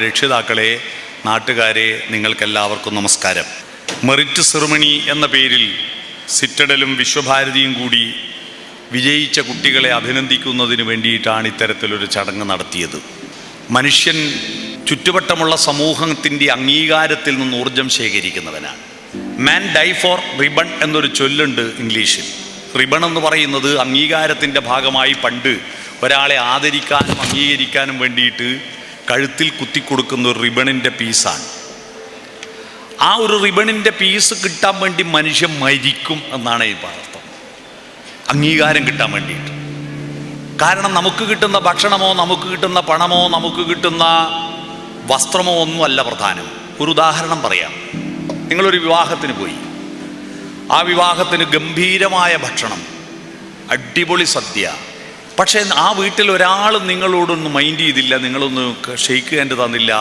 രക്ഷിതാക്കളെ, നാട്ടുകാരെ, നിങ്ങൾക്കെല്ലാവർക്കും നമസ്കാരം. മെറിറ്റ് സെറിമണി എന്ന പേരിൽ സിറ്റഡലും വിശ്വഭാരതിയും കൂടി വിജയിച്ച കുട്ടികളെ അഭിനന്ദിക്കുന്നതിന് വേണ്ടിയിട്ടാണ് ഇത്തരത്തിലൊരു ചടങ്ങ് നടത്തിയത്. മനുഷ്യൻ ചുറ്റുവട്ടമുള്ള സമൂഹത്തിൻ്റെ അംഗീകാരത്തിൽ നിന്ന് ഊർജം ശേഖരിക്കുന്നവനാണ്. മാൻ ഡൈ ഫോർ റിബൺ എന്നൊരു ചൊല്ലുണ്ട് ഇംഗ്ലീഷിൽ. റിബൺ എന്ന് പറയുന്നത് അംഗീകാരത്തിൻ്റെ ഭാഗമായി പണ്ട് ഒരാളെ ആദരിക്കാനും അംഗീകരിക്കാനും വേണ്ടിയിട്ട് കഴുത്തിൽ കുത്തിക്കൊടുക്കുന്ന ഒരു റിബണിൻ്റെ പീസാണ്. ആ ഒരു റിബണിൻ്റെ പീസ് കിട്ടാൻ വേണ്ടി മനുഷ്യൻ മരിക്കും എന്നാണ് ഈ അർത്ഥം, അംഗീകാരം കിട്ടാൻ വേണ്ടിയിട്ട്. കാരണം നമുക്ക് കിട്ടുന്ന ഭക്ഷണമോ നമുക്ക് കിട്ടുന്ന പണമോ നമുക്ക് കിട്ടുന്ന വസ്ത്രമോ ഒന്നുമല്ല പ്രധാനം. ഒരു ഉദാഹരണം പറയാം. നിങ്ങളൊരു വിവാഹത്തിന് പോയി, ആ വിവാഹത്തിന് ഗംഭീരമായ ഭക്ഷണം, അടിപൊളി സദ്യ. പക്ഷേ ആ വീട്ടിൽ ഒരാളും നിങ്ങളോടൊന്നും മൈൻഡ് ചെയ്തില്ല, നിങ്ങളൊന്ന് ഷെയ്ക്ക് ഹാൻഡ് തന്നില്ല,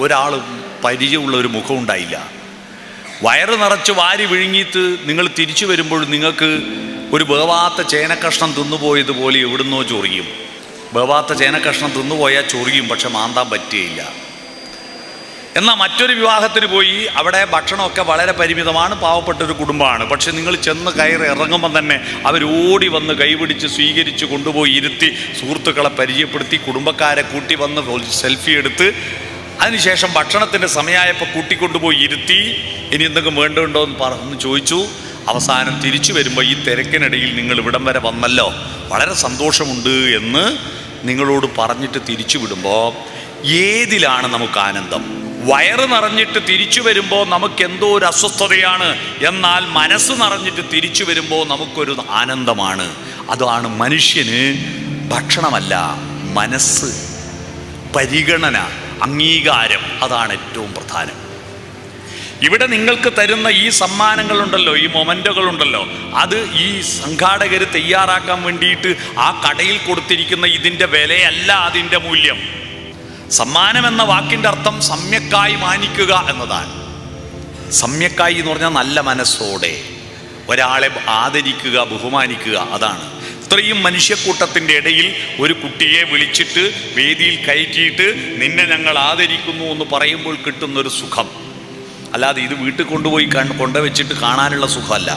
ഒരാളും പരിചയമുള്ള ഒരു മുഖം ഉണ്ടായില്ല. വയറ് നിറച്ച് വാരി വിഴുങ്ങിയിട്ട് നിങ്ങൾ തിരിച്ചു വരുമ്പോൾ നിങ്ങൾക്ക് ഒരു വേവാത്ത ചേനക്കഷ്ണം തിന്നുപോയതുപോലെ എവിടുന്നോ ചൊറിയും. വേവാത്ത ചേനക്കഷ്ണം തിന്നുപോയാൽ ചൊറിയും, പക്ഷെ മാന്താൻ പറ്റുകയില്ല. എന്നാൽ മറ്റൊരു വിവാഹത്തിന് പോയി, അവിടെ ഭക്ഷണമൊക്കെ വളരെ പരിമിതമാണ്, പാവപ്പെട്ടൊരു കുടുംബമാണ്. പക്ഷെ നിങ്ങൾ ചെന്ന് കയറി ഇറങ്ങുമ്പം തന്നെ അവരോടി വന്ന് കൈപിടിച്ച് സ്വീകരിച്ച് കൊണ്ടുപോയി ഇരുത്തി, സുഹൃത്തുക്കളെ പരിചയപ്പെടുത്തി, കുടുംബക്കാരെ കൂട്ടി വന്ന് സെൽഫി എടുത്ത്, അതിനുശേഷം ഭക്ഷണത്തിൻ്റെ സമയമായപ്പോൾ കൂട്ടിക്കൊണ്ടുപോയി ഇരുത്തി, ഇനി എന്തെങ്കിലും വേണ്ടതുണ്ടോ എന്ന് പറഞ്ഞ് ചോദിച്ചു. അവസാനം തിരിച്ചു വരുമ്പോൾ ഈ തിരക്കിനിടയിൽ നിങ്ങൾ ഇവിടം വരെ വന്നല്ലോ, വളരെ സന്തോഷമുണ്ട് എന്ന് നിങ്ങളോട് പറഞ്ഞിട്ട് തിരിച്ചു വിടുമ്പോൾ ഏതിലാണ് നമുക്ക് ആനന്ദം? വയറ് നിറഞ്ഞിട്ട് തിരിച്ചു വരുമ്പോൾ നമുക്കെന്തോ ഒരു അസ്വസ്ഥതയാണ്, എന്നാൽ മനസ്സ് നിറഞ്ഞിട്ട് തിരിച്ചു വരുമ്പോൾ നമുക്കൊരു ആനന്ദമാണ്. അതാണ് മനുഷ്യന് ഭക്ഷണമല്ല, മനസ്സ്, പരിഗണന, അംഗീകാരം, അതാണ് ഏറ്റവും പ്രധാനം. ഇവിടെ നിങ്ങൾക്ക് തരുന്ന ഈ സമ്മാനങ്ങളുണ്ടല്ലോ, ഈ മൊമെൻ്റുകളുണ്ടല്ലോ, അത് ഈ സംഘാടകർ തയ്യാറാക്കാൻ വേണ്ടിയിട്ട് ആ കടയിൽ കൊടുത്തിരിക്കുന്ന ഇതിൻ്റെ വിലയല്ല അതിൻ്റെ മൂല്യം. സമ്മാനം എന്ന വാക്കിൻ്റെ അർത്ഥം സമ്യക്കായി മാനിക്കുക എന്നതാണ്. സമ്യക്കായി എന്ന് പറഞ്ഞാൽ നല്ല മനസ്സോടെ ഒരാളെ ആദരിക്കുക, ബഹുമാനിക്കുക, അതാണ്. ഇത്രയും മനുഷ്യക്കൂട്ടത്തിൻ്റെ ഇടയിൽ ഒരു കുട്ടിയെ വിളിച്ചിട്ട് വേദിയിൽ കയറ്റിയിട്ട് നിന്നെ ഞങ്ങൾ ആദരിക്കുന്നു എന്ന് പറയുമ്പോൾ കിട്ടുന്നൊരു സുഖം, അല്ലാതെ ഇത് വീട്ടിൽ കൊണ്ടുപോയി കൊണ്ടുവച്ചിട്ട് കാണാനുള്ള സുഖമല്ല.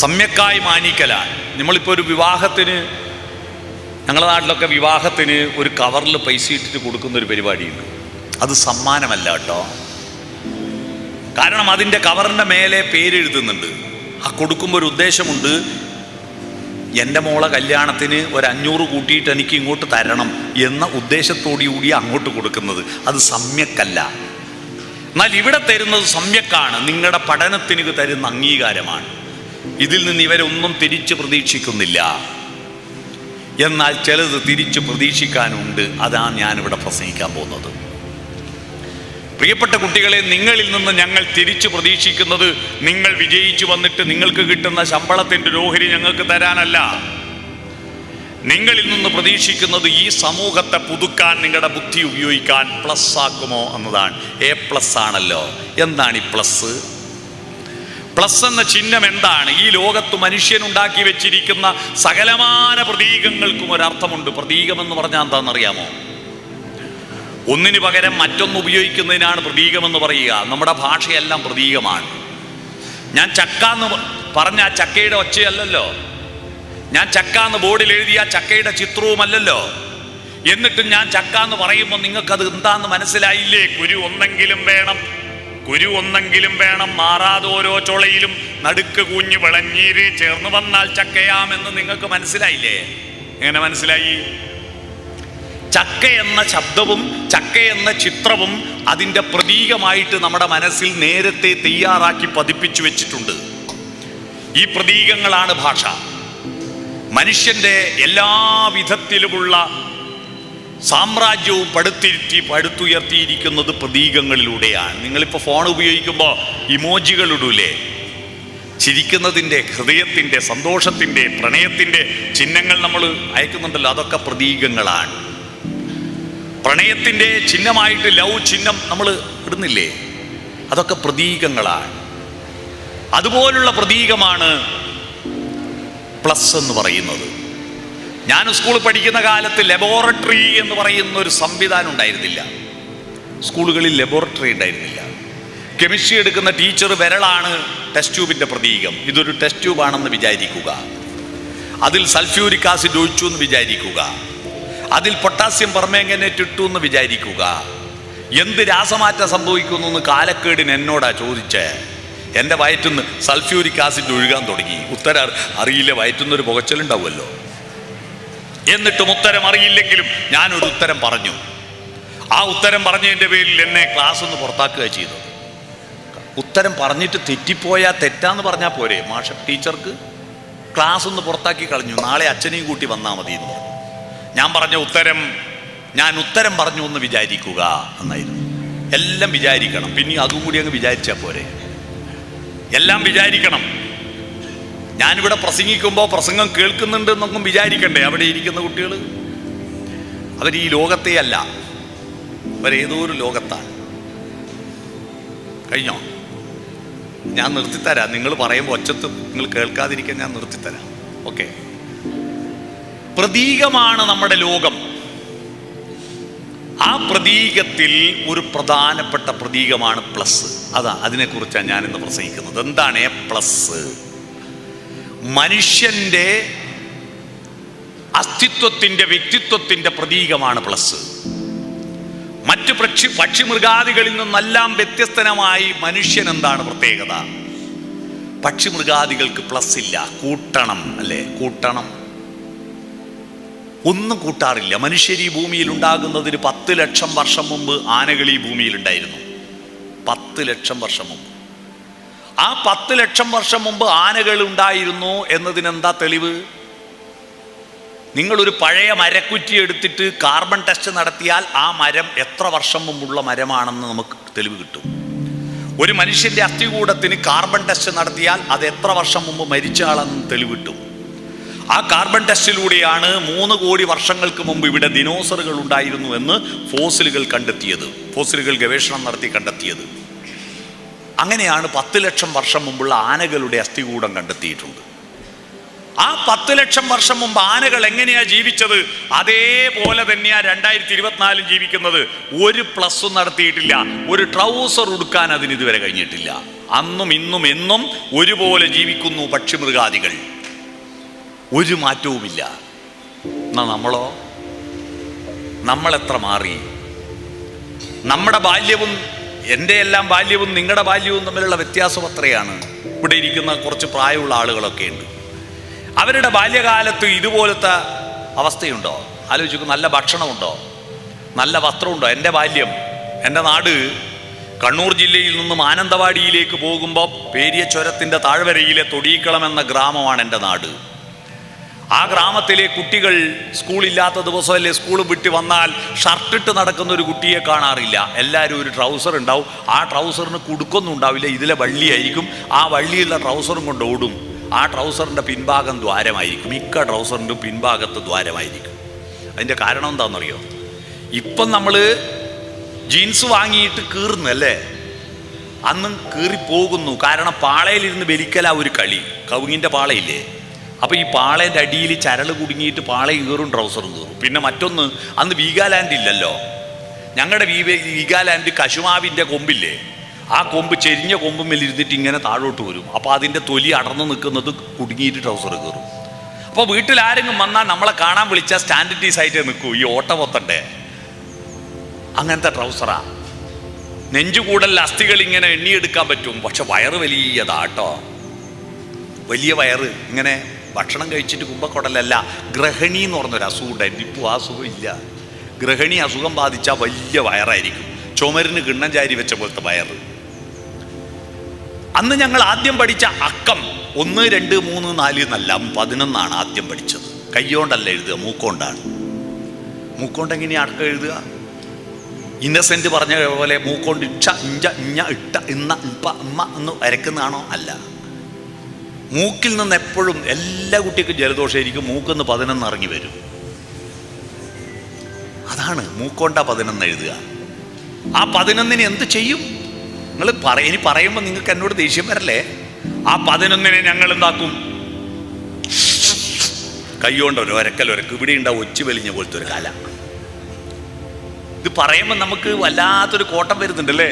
സമ്യക്കായി മാനിക്കലാണ്. നമ്മളിപ്പോൾ ഒരു വിവാഹത്തിന്, ഞങ്ങളുടെ നാട്ടിലൊക്കെ വിവാഹത്തിന് ഒരു കവറിൽ പൈസ ഇട്ടിട്ട് കൊടുക്കുന്നൊരു പരിപാടിയുണ്ട്. അത് സമ്മാനമല്ല കേട്ടോ. കാരണം അതിൻ്റെ കവറിൻ്റെ മേലെ പേരെഴുതുന്നുണ്ട്. ആ കൊടുക്കുമ്പോൾ ഒരു ഉദ്ദേശമുണ്ട്. എൻ്റെ മോളെ കല്യാണത്തിന് ഒരു 500 കൂട്ടിയിട്ട് എനിക്ക് ഇങ്ങോട്ട് തരണം എന്ന ഉദ്ദേശത്തോടുകൂടി അങ്ങോട്ട് കൊടുക്കുന്നത്. അത് സമ്യക്കല്ല. എന്നാൽ ഇവിടെ തരുന്നത് സമ്യക്കാണ്. നിങ്ങളുടെ പഠനത്തിന് തരുന്ന അംഗീകാരമാണ്. ഇതിൽ നിന്ന് ഇവരൊന്നും തിരിച്ച് പ്രതീക്ഷിക്കുന്നില്ല, എന്നാൽ ചിലത് തിരിച്ച് പ്രതീക്ഷിക്കാനുണ്ട്. അതാണ് ഞാനിവിടെ പ്രസംഗിക്കാൻ പോകുന്നത്. പ്രിയപ്പെട്ട കുട്ടികളെ, നിങ്ങളിൽ നിന്ന് ഞങ്ങൾ തിരിച്ച് പ്രതീക്ഷിക്കുന്നത് നിങ്ങൾ വിജയിച്ചു വന്നിട്ട് നിങ്ങൾക്ക് കിട്ടുന്ന ശമ്പളത്തിൻ്റെ ഓഹരി ഞങ്ങൾക്ക് തരാനല്ല. നിങ്ങളിൽ നിന്ന് പ്രതീക്ഷിക്കുന്നത് ഈ സമൂഹത്തെ പുതുക്കാൻ നിങ്ങളുടെ ബുദ്ധി ഉപയോഗിക്കാൻ പ്ലസ് ആക്കുമോ എന്നതാണ്. A+ ആണല്ലോ. എന്താണ് ഈ പ്ലസ്? പ്ലസ് എന്ന ചിഹ്നം എന്താണ്? ഈ ലോകത്ത് മനുഷ്യനുണ്ടാക്കി വെച്ചിരിക്കുന്ന സകലമാന പ്രതീകങ്ങൾക്കും ഒരർത്ഥമുണ്ട്. പ്രതീകമെന്ന് പറഞ്ഞാൽ എന്താണെന്നറിയാമോ? ഒന്നിന് പകരം മറ്റൊന്ന് ഉപയോഗിക്കുന്നതിനാണ് പ്രതീകമെന്ന് പറയുക. നമ്മുടെ ഭാഷയെല്ലാം പ്രതീകമാണ്. ഞാൻ ചക്ക എന്ന് പറഞ്ഞ ആ ചക്കയുടെ ഒച്ചയല്ലല്ലോ, ഞാൻ ചക്ക എന്ന് ബോർഡിൽ എഴുതിയ ചക്കയുടെ ചിത്രവുമല്ലല്ലോ. എന്നിട്ടും ഞാൻ ചക്ക എന്ന് പറയുമ്പോൾ നിങ്ങൾക്കത് എന്താന്ന് മനസ്സിലായില്ലേ? കുരു ഒന്നെങ്കിലും വേണം, മാറാതെ ഓരോ ചുളയിലും നടുക്ക് കൂഞ്ഞ് വിളഞ്ഞീര് ചേർന്ന് വന്നാൽ ചക്കയാമെന്ന് നിങ്ങൾക്ക് മനസ്സിലായില്ലേ? എങ്ങനെ മനസ്സിലായി? ചക്ക എന്ന ശബ്ദവും ചക്ക എന്ന ചിത്രവും അതിൻ്റെ പ്രതീകമായിട്ട് നമ്മുടെ മനസ്സിൽ നേരത്തെ തയ്യാറാക്കി പതിപ്പിച്ചു വെച്ചിട്ടുണ്ട്. ഈ പ്രതീകങ്ങളാണ് ഭാഷ. മനുഷ്യൻ്റെ എല്ലാ വിധത്തിലുമുള്ള സാമ്രാജ്യവും പടുത്തുയർത്തിയിരിക്കുന്നത് പ്രതീകങ്ങളിലൂടെയാണ്. നിങ്ങളിപ്പോൾ ഫോൺ ഉപയോഗിക്കുമ്പോൾ ഇമോജികൾ ഇടൂലേ? ചിരിക്കുന്നതിൻ്റെ, ഹൃദയത്തിൻ്റെ, സന്തോഷത്തിൻ്റെ, പ്രണയത്തിൻ്റെ ചിഹ്നങ്ങൾ നമ്മൾ അയക്കുന്നുണ്ടല്ലോ, അതൊക്കെ പ്രതീകങ്ങളാണ്. പ്രണയത്തിൻ്റെ ചിഹ്നമായിട്ട് ലവ് ചിഹ്നം നമ്മൾ ഇടുന്നില്ലേ? അതൊക്കെ പ്രതീകങ്ങളാണ്. അതുപോലുള്ള പ്രതീകമാണ് പ്ലസ് എന്ന് പറയുന്നത്. ഞാൻ സ്കൂളിൽ പഠിക്കുന്ന കാലത്ത് ലബോറട്ടറി എന്ന് പറയുന്ന ഒരു സംവിധാനം ഉണ്ടായിരുന്നില്ല. സ്കൂളുകളിൽ ലബോറട്ടറി ഉണ്ടായിരുന്നില്ല. കെമിസ്ട്രി എടുക്കുന്ന ടീച്ചർ വിരളാണ് ടെസ്റ്റ് ട്യൂബിൻ്റെ പ്രതീകം. ഇതൊരു ടെസ്റ്റ് ട്യൂബാണെന്ന് വിചാരിക്കുക. അതിൽ സൾഫ്യൂരിക് ആസിഡ് ഒഴിച്ചു എന്ന് വിചാരിക്കുക. അതിൽ പൊട്ടാസ്യം പെർമാംഗനേറ്റ് ഇട്ടു എന്ന് വിചാരിക്കുക. എന്ത് രാസമാറ്റം സംഭവിക്കുന്നു എന്ന് കാലക്കേടിന് എന്നോടാ ചോദിച്ചേ. എൻ്റെ വയറ്റുനിന്ന് സൾഫ്യൂരിക് ആസിഡ് ഒഴുകാൻ തുടങ്ങി. ഉത്തരം അറിയില്ല, വയറ്റുന്നൊരു പുകച്ചലുണ്ടാവുമല്ലോ. എന്നിട്ടും ഉത്തരം അറിയില്ലെങ്കിലും ഞാനൊരു ഉത്തരം പറഞ്ഞു. ആ ഉത്തരം പറഞ്ഞതിൻ്റെ പേരിൽ എന്നെ ക്ലാസ് ഒന്ന് പുറത്താക്കുക ചെയ്തത്. ഉത്തരം പറഞ്ഞിട്ട് തെറ്റിപ്പോയാൽ തെറ്റാന്ന് പറഞ്ഞാൽ പോരെ? ടീച്ചർക്ക് ക്ലാസ് ഒന്ന് പുറത്താക്കി കളഞ്ഞു. നാളെ അച്ഛനെയും കൂട്ടി വന്നാൽ മതി എന്ന് പറഞ്ഞു. ഞാൻ ഉത്തരം പറഞ്ഞു എന്ന് വിചാരിക്കുക എന്നായിരുന്നു. എല്ലാം വിചാരിക്കണം. പിന്നെ അതും കൂടി അങ്ങ് വിചാരിച്ചാൽ പോരെ? എല്ലാം വിചാരിക്കണം. ഞാനിവിടെ പ്രസംഗിക്കുമ്പോൾ പ്രസംഗം കേൾക്കുന്നുണ്ട് എന്നൊന്നും വിചാരിക്കണ്ടേ? അവിടെ ഇരിക്കുന്ന കുട്ടികൾ അവർ ഈ ലോകത്തെ അല്ല, അവരേതോ ഒരു ലോകത്താണ്. കഴിഞ്ഞോ? ഞാൻ നിർത്തിത്തരാം. നിങ്ങൾ പറയുമ്പോൾ ഒച്ചത്ത് നിങ്ങൾ കേൾക്കാതിരിക്കാൻ ഞാൻ നിർത്തിത്തരാം. ഓക്കെ. പ്രതീകമാണ് നമ്മുടെ ലോകം. ആ പ്രതീകത്തിൽ ഒരു പ്രധാനപ്പെട്ട പ്രതീകമാണ് പ്ലസ്. അതിനെക്കുറിച്ചാണ് ഞാൻ ഇന്ന് പ്രസംഗിക്കുന്നത്. എന്താണ് പ്ലസ്? മനുഷ്യൻ്റെ അസ്തിത്വത്തിൻ്റെ, വ്യക്തിത്വത്തിൻ്റെ പ്രതീകമാണ് പ്ലസ്. മറ്റു പക്ഷി മൃഗാദികളിൽ നിന്നെല്ലാം വ്യത്യസ്തനമായി മനുഷ്യൻ എന്താണ് പ്രത്യേകത? പക്ഷി മൃഗാദികൾക്ക് പ്ലസ് ഇല്ല. കൂട്ടണം, അല്ലേ? കൂട്ടണം. ഒന്നും കൂട്ടാറില്ല. മനുഷ്യർ ഈ ഭൂമിയിൽ ഉണ്ടാകുന്നതിന് 10 ലക്ഷം വർഷം മുമ്പ് ആനകൾ ഈ ഭൂമിയിൽ ഉണ്ടായിരുന്നു. 10 ലക്ഷം വർഷം മുമ്പ്. ആ 10 ലക്ഷം വർഷം മുമ്പ് ആനകൾ ഉണ്ടായിരുന്നു എന്നതിനെന്താ തെളിവ്? നിങ്ങളൊരു പഴയ മരക്കുറ്റി എടുത്തിട്ട് കാർബൺ ടെസ്റ്റ് നടത്തിയാൽ ആ മരം എത്ര വർഷം മുമ്പുള്ള മരമാണെന്ന് നമുക്ക് തെളിവ് കിട്ടും. ഒരു മനുഷ്യൻ്റെ അസ്ഥികൂടത്തിന് കാർബൺ ടെസ്റ്റ് നടത്തിയാൽ അത് എത്ര വർഷം മുമ്പ് മരിച്ച ആളെന്ന് തെളിവ് കിട്ടും. ആ കാർബൺ ടെസ്റ്റിലൂടെയാണ് 3 കോടി വർഷങ്ങൾക്ക് മുമ്പ് ഇവിടെ ദിനോസറുകൾ ഉണ്ടായിരുന്നു എന്ന് ഫോസിലുകൾ ഗവേഷണം നടത്തി കണ്ടെത്തിയത്. അങ്ങനെയാണ് 10 ലക്ഷം വർഷം മുമ്പുള്ള ആനകളുടെ അസ്ഥികൂടം കണ്ടെത്തിയിട്ടുണ്ട്. ആ 10 ലക്ഷം വർഷം മുമ്പ് ആനകൾ എങ്ങനെയാ ജീവിച്ചത്? അതേപോലെ തന്നെയാ 2024 ജീവിക്കുന്നത്. ഒരു പ്ലസും നടത്തിയിട്ടില്ല. ഒരു ട്രൗസർ ഉടുക്കാൻ അതിന് ഇതുവരെ കഴിഞ്ഞിട്ടില്ല. അന്നും ഇന്നും എന്നും ഒരുപോലെ ജീവിക്കുന്നു പക്ഷിമൃഗാദികൾ. ഒരു മാറ്റവുമില്ല. എന്നാ നമ്മളോ? നമ്മളെത്ര മാറി? നമ്മുടെ ബാല്യവും എൻ്റെ എല്ലാം ബാല്യവും നിങ്ങളുടെ ബാല്യവും തമ്മിലുള്ള വ്യത്യാസം അത്രയാണ്. ഇവിടെ ഇരിക്കുന്ന കുറച്ച് പ്രായമുള്ള ആളുകളൊക്കെ ഉണ്ട്. അവരുടെ ബാല്യകാലത്ത് ഇതുപോലത്തെ അവസ്ഥയുണ്ടോ? ആലോചിക്കും. നല്ല ഭക്ഷണമുണ്ടോ? നല്ല വസ്ത്രമുണ്ടോ? എൻ്റെ ബാല്യം, എൻ്റെ നാട് കണ്ണൂർ ജില്ലയിൽ നിന്നും മാനന്തവാടിയിലേക്ക് പോകുമ്പോൾ പേരിയ ചുരത്തിൻ്റെ താഴ്വരയിലെ തൊടിയിക്കളം എന്ന ഗ്രാമമാണ് എൻ്റെ നാട്. ആ ഗ്രാമത്തിലെ കുട്ടികൾ സ്കൂളില്ലാത്ത ദിവസമല്ലേ സ്കൂൾ വിട്ട് വന്നാൽ ഷർട്ടിട്ട് നടക്കുന്ന ഒരു കുട്ടിയെ കാണാറില്ല. എല്ലാവരും ഒരു ട്രൗസർ ഉണ്ടാവും. ആ ട്രൗസറിന് കുടുക്കൊന്നും ഉണ്ടാവില്ല. ഇതിലെ വള്ളിയായിരിക്കും. ആ വള്ളിയുള്ള ട്രൗസറും കൊണ്ട് ഓടും. ആ ട്രൗസറിൻ്റെ പിൻഭാഗം ദ്വാരമായിരിക്കും. മിക്ക ട്രൗസറിൻ്റെ പിൻഭാഗത്ത് ദ്വാരമായിരിക്കും. അതിൻ്റെ കാരണം എന്താണെന്നറിയോ? ഇപ്പം നമ്മൾ ജീൻസ് വാങ്ങിയിട്ട് കീറുന്നു, അല്ലേ? അന്നും കീറിപ്പോകുന്നു. കാരണം പാളയിലിരുന്ന് വലിക്കല ഒരു കളി. കവുങ്ങിൻ്റെ പാളയില്ലേ? അപ്പോൾ ഈ പാളേൻ്റെ അടിയിൽ ചരൾ കുടുങ്ങിയിട്ട് പാളയും കീറും, ട്രൗസറും കീറും. പിന്നെ മറ്റൊന്ന്, അന്ന് വീഗാലാൻഡ് ഇല്ലല്ലോ. ഞങ്ങളുടെ വീഗാലാൻഡ് കശുമാവിൻ്റെ കൊമ്പില്ലേ? ആ കൊമ്പ് ചെരിഞ്ഞ കൊമ്പുമേലിരുന്നിട്ട് ഇങ്ങനെ താഴോട്ട് വരും. അപ്പോൾ അതിൻ്റെ തൊലി അടർന്നു നിൽക്കുന്നത് കുടുങ്ങിയിട്ട് ട്രൗസർ കയറും. അപ്പോൾ വീട്ടിൽ ആരെങ്കിലും വന്നാൽ നമ്മളെ കാണാൻ വിളിച്ചാൽ സ്റ്റാൻഡേർഡൈസ് ആയിട്ട് നിൽക്കൂ. ഈ ഓട്ട പൊത്തണ്ടേ? അങ്ങനത്തെ ട്രൗസറാ. നെഞ്ചുകൂടൽ അസ്ഥികൾ ഇങ്ങനെ എണ്ണിയെടുക്കാൻ പറ്റും. പക്ഷെ വയറ് വലിയതാട്ടോ. വലിയ വയറ്. ഇങ്ങനെ ഭക്ഷണം കഴിച്ചിട്ട് കുമ്പക്കുടലല്ല, ഗ്രഹണി എന്ന് പറഞ്ഞൊരു അസുഖം ഉണ്ടായിരുന്നു. ഇപ്പോൾ ആ അസുഖം ഇല്ല. ഗ്രഹണി അസുഖം ബാധിച്ചാൽ വലിയ വയറായിരിക്കും. ചുമരിന് കിണ്ണം ചാരി വെച്ച പോലത്തെ വയറ്. അന്ന് ഞങ്ങൾ ആദ്യം പഠിച്ച അക്കം 1, 2, 3, 4 എന്നല്ല, 11 ആദ്യം പഠിച്ചത്. കയ്യോണ്ടല്ല എഴുതുക, മൂക്കൊണ്ടാണ്. മൂക്കൊണ്ട് എങ്ങനെയാണ് അക്കം എഴുതുക? ഇന്നസെന്റ് പറഞ്ഞ പോലെ മൂക്കൊണ്ട് ഇച്ച, ഇഞ്ച, ഇഞ്ഞ, ഇട്ട, ഇന്ന, ഇപ്പ, ഇമ്മ എന്ന് വരയ്ക്കുന്നതാണോ? അല്ല. മൂക്കിൽ നിന്ന് എപ്പോഴും എല്ലാ കുട്ടിക്കും ജലദോഷമായിരിക്കും. മൂക്കിന്ന് 11 ഇറങ്ങി വരും. അതാണ് മൂക്കൊണ്ട 11 എഴുതുക. ആ 11 എന്ത് ചെയ്യും? നിങ്ങൾ ഇനി പറയുമ്പോൾ നിങ്ങൾക്ക് എന്നോട് ദേഷ്യം വരല്ലേ? ആ 11 ഞങ്ങൾ എന്താക്കും? കൈകൊണ്ട് ഒരു ഒരക്കലൊരക്ക്, ഇവിടെ ഉണ്ടാവും ഒച്ചു വലിഞ്ഞ പോലത്തെ ഒരു കാല. ഇത് പറയുമ്പോൾ നമുക്ക് വല്ലാത്തൊരു കോട്ടം വരുന്നുണ്ടല്ലേ.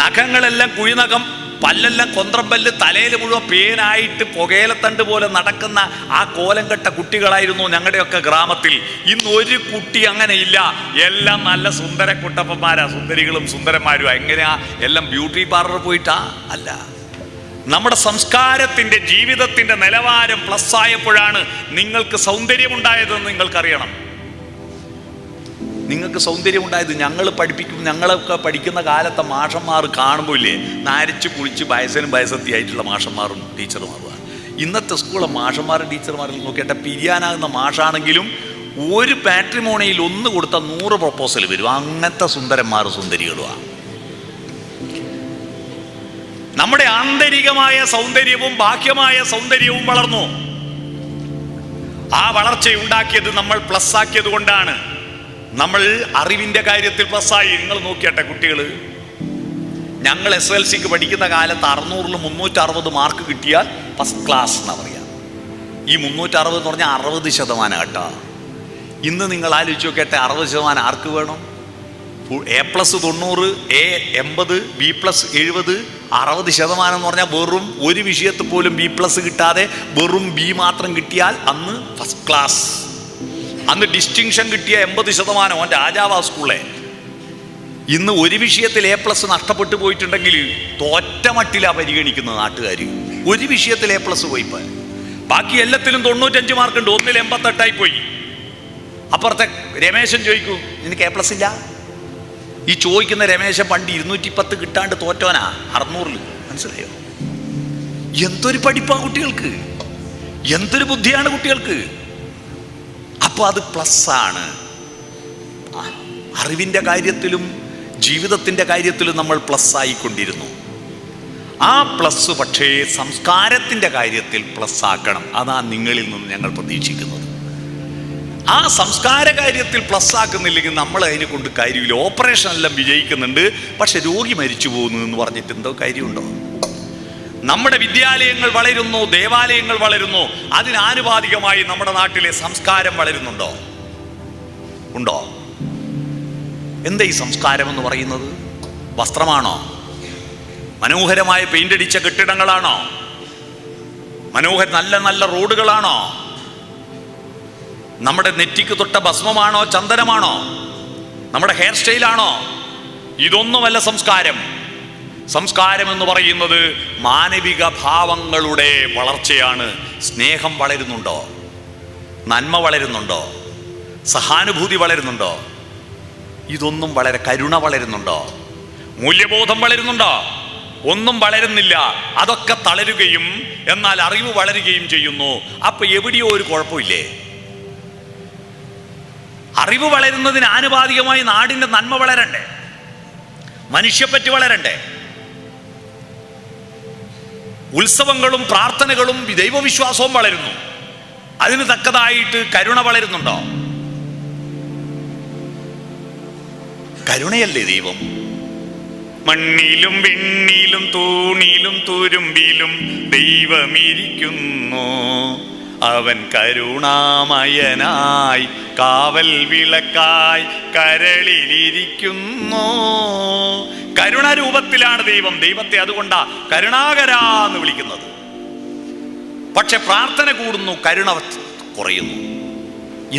നഖങ്ങളെല്ലാം കുഴിനഖം, പല്ലെല്ലാം കൊന്ത്രമ്പല്ല്, തലയിൽ മുഴുവൻ പേനായിട്ട് പുകയിലത്തണ്ട് പോലെ നടക്കുന്ന ആ കോലം കെട്ട കുട്ടികളായിരുന്നു ഞങ്ങളുടെയൊക്കെ ഗ്രാമത്തിൽ. ഇന്ന് ഒരു കുട്ടി അങ്ങനെയില്ല. എല്ലാം നല്ല സുന്ദര കുട്ടപ്പന്മാരാ, സുന്ദരികളും സുന്ദരന്മാരും. എങ്ങനെയാ? എല്ലാം ബ്യൂട്ടി പാർലർ പോയിട്ടാ? അല്ല. നമ്മുടെ സംസ്കാരത്തിൻ്റെ, ജീവിതത്തിൻ്റെ നിലവാരം പ്ലസ് ആയപ്പോഴാണ് നിങ്ങൾക്ക് സൗന്ദര്യമുണ്ടായതെന്ന് നിങ്ങൾക്കറിയണം. നിങ്ങൾക്ക് സൗന്ദര്യമുണ്ടായത് ഞങ്ങളൊക്കെ പഠിക്കുന്ന കാലത്തെ മാഷന്മാർ കാണുമ്പോൾ ഇല്ലേ, നരച്ച് കുളിച്ച് വയസ്സനും വയസ്സെത്തിയായിട്ടുള്ള മാഷന്മാരും ടീച്ചർമാരുമാണ്. ഇന്നത്തെ സ്കൂളിലെ മാഷന്മാരും ടീച്ചർമാരും നോക്കിയിട്ട് പിരിയാനാകുന്ന മാഷാണെങ്കിലും ഒരു പാട്രിമോണിയിൽ 1 കൊടുത്ത 100 പ്രൊപ്പോസൽ വരും. അങ്ങനത്തെ സുന്ദരന്മാർ സുന്ദരികളുമാണ്. നമ്മുടെ ആന്തരികമായ സൗന്ദര്യവും ബാഹ്യമായ സൗന്ദര്യവും വളർന്നു. ആ വളർച്ചയുണ്ടാക്കിയത് നമ്മൾ പ്ലസ് ആക്കിയത് കൊണ്ടാണ്. നമ്മൾ അറിവിൻ്റെ കാര്യത്തിൽ പ്ലസ്സായി. നിങ്ങൾ നോക്കിയാട്ടെ കുട്ടികൾ, ഞങ്ങൾ SLCക്ക് പഠിക്കുന്ന കാലത്ത് 600-ൽ 360 മാർക്ക് കിട്ടിയാൽ ഫസ്റ്റ് ക്ലാസ് എന്നാണ് പറയുക. ഈ 360 എന്ന് പറഞ്ഞാൽ 60% കേട്ടോ. ഇന്ന് നിങ്ങൾ ആലോചിച്ച് നോക്കട്ടെ, 60% ആർക്ക് വേണം? A+ 90, A 80, B+ 70, 60% എന്ന് പറഞ്ഞാൽ വെറും ഒരു വിഷയത്തിൽ പോലും B+ കിട്ടാതെ വെറും B മാത്രം കിട്ടിയാൽ അന്ന് ഫസ്റ്റ് ക്ലാസ്. അന്ന് ഡിസ്റ്റിങ്ഷൻ കിട്ടിയ 80% അവൻ രാജാവാ സ്കൂളെ. ഇന്ന് ഒരു വിഷയത്തിൽ A+ നഷ്ടപ്പെട്ടു പോയിട്ടുണ്ടെങ്കിൽ തോറ്റ മട്ടിലാണ് പരിഗണിക്കുന്നത് നാട്ടുകാർ. ഒരു വിഷയത്തിൽ A+ പോയിപ്പോൾ ബാക്കി എല്ലാത്തിലും 95 മാർക്കുണ്ട്, ഒന്നിൽ 88 പോയി. അപ്പുറത്തെ രമേശൻ ചോദിക്കൂ, നിനക്ക് A+ ഇല്ല? ഈ ചോദിക്കുന്ന രമേശൻ പണ്ട് 210 കിട്ടാണ്ട് തോറ്റോനാ 600-ൽ. മനസ്സിലായോ? എന്തൊരു പഠിപ്പാ കുട്ടികൾക്ക്, എന്തൊരു ബുദ്ധിയാണ് കുട്ടികൾക്ക്. അപ്പോൾ അത് പ്ലസ്സാണ്. അറിവിൻ്റെ കാര്യത്തിലും ജീവിതത്തിൻ്റെ കാര്യത്തിലും നമ്മൾ പ്ലസ് ആയിക്കൊണ്ടിരുന്നു. ആ പ്ലസ് പക്ഷേ സംസ്കാരത്തിൻ്റെ കാര്യത്തിൽ പ്ലസ് ആക്കണം. അതാണ് നിങ്ങളിൽ നിന്ന് ഞങ്ങൾ പ്രതീക്ഷിക്കുന്നത്. ആ സംസ്കാര കാര്യത്തിൽ പ്ലസ് ആക്കുന്നില്ലെങ്കിൽ നമ്മൾ അതിനെ കൊണ്ട് കാര്യമില്ല. ഓപ്പറേഷൻ എല്ലാം വിജയിക്കുന്നുണ്ട്, പക്ഷെ രോഗി മരിച്ചു പോകുന്നു എന്ന് പറഞ്ഞിട്ട് എന്തോ കാര്യമുണ്ടോ? നമ്മുടെ വിദ്യാലയങ്ങൾ വളരുന്നു, ദേവാലയങ്ങൾ വളരുന്നു, അതിനാനുപാതികമായി നമ്മുടെ നാട്ടിലെ സംസ്കാരം വളരുന്നുണ്ടോ? ഉണ്ടോ? എന്താ ഈ സംസ്കാരം എന്ന് പറയുന്നത്? വസ്ത്രമാണോ? മനോഹരമായ പെയിന്റ് അടിച്ച കെട്ടിടങ്ങളാണോ? നല്ല നല്ല റോഡുകളാണോ? നമ്മുടെ നെറ്റിക്ക് തൊട്ട ഭസ്മമാണോ? ചന്ദനമാണോ? നമ്മുടെ ഹെയർ സ്റ്റൈലാണോ? ഇതൊന്നുമല്ല സംസ്കാരം. സംസ്കാരം എന്ന് പറയുന്നത് മാനവിക ഭാവങ്ങളുടെ വളർച്ചയാണ്. സ്നേഹം വളരുന്നുണ്ടോ? നന്മ വളരുന്നുണ്ടോ? സഹാനുഭൂതി വളരുന്നുണ്ടോ? ഇതൊന്നും കരുണ വളരുന്നുണ്ടോ? മൂല്യബോധം വളരുന്നുണ്ടോ? ഒന്നും വളരുന്നില്ല. അതൊക്കെ തളരുകയും എന്നാൽ അറിവ് വളരുകയും ചെയ്യുന്നു. അപ്പൊ എവിടെയോ ഒരു കുഴപ്പമില്ലേ? അറിവ് വളരുന്നതിന് ആനുപാതികമായി നാടിന്റെ നന്മ വളരണ്ടേ? മനുഷ്യപ്പറ്റി വളരണ്ടേ? ഉത്സവങ്ങളും പ്രാർത്ഥനകളും ദൈവവിശ്വാസവും വളരുന്നു. അതിന് തക്കതായിട്ട് കരുണ വളരുന്നുണ്ടോ? കരുണയല്ലേ ദൈവം? മണ്ണിലും വിണ്ണിലും തൂണിലും തുരുമ്പിലും ദൈവമിരിക്കുന്നു. അവൻ കരുണാമയനായി കാവൽ വിളക്കായി കരളിലിരിക്കുന്നു. കരുണാരൂപത്തിലാണ് ദൈവം. ദൈവത്തെ അതുകൊണ്ടാ കരുണാകരാന്ന് വിളിക്കുന്നത്. പക്ഷെ പ്രാർത്ഥന കൂടുന്നു, കരുണ കുറയുന്നു.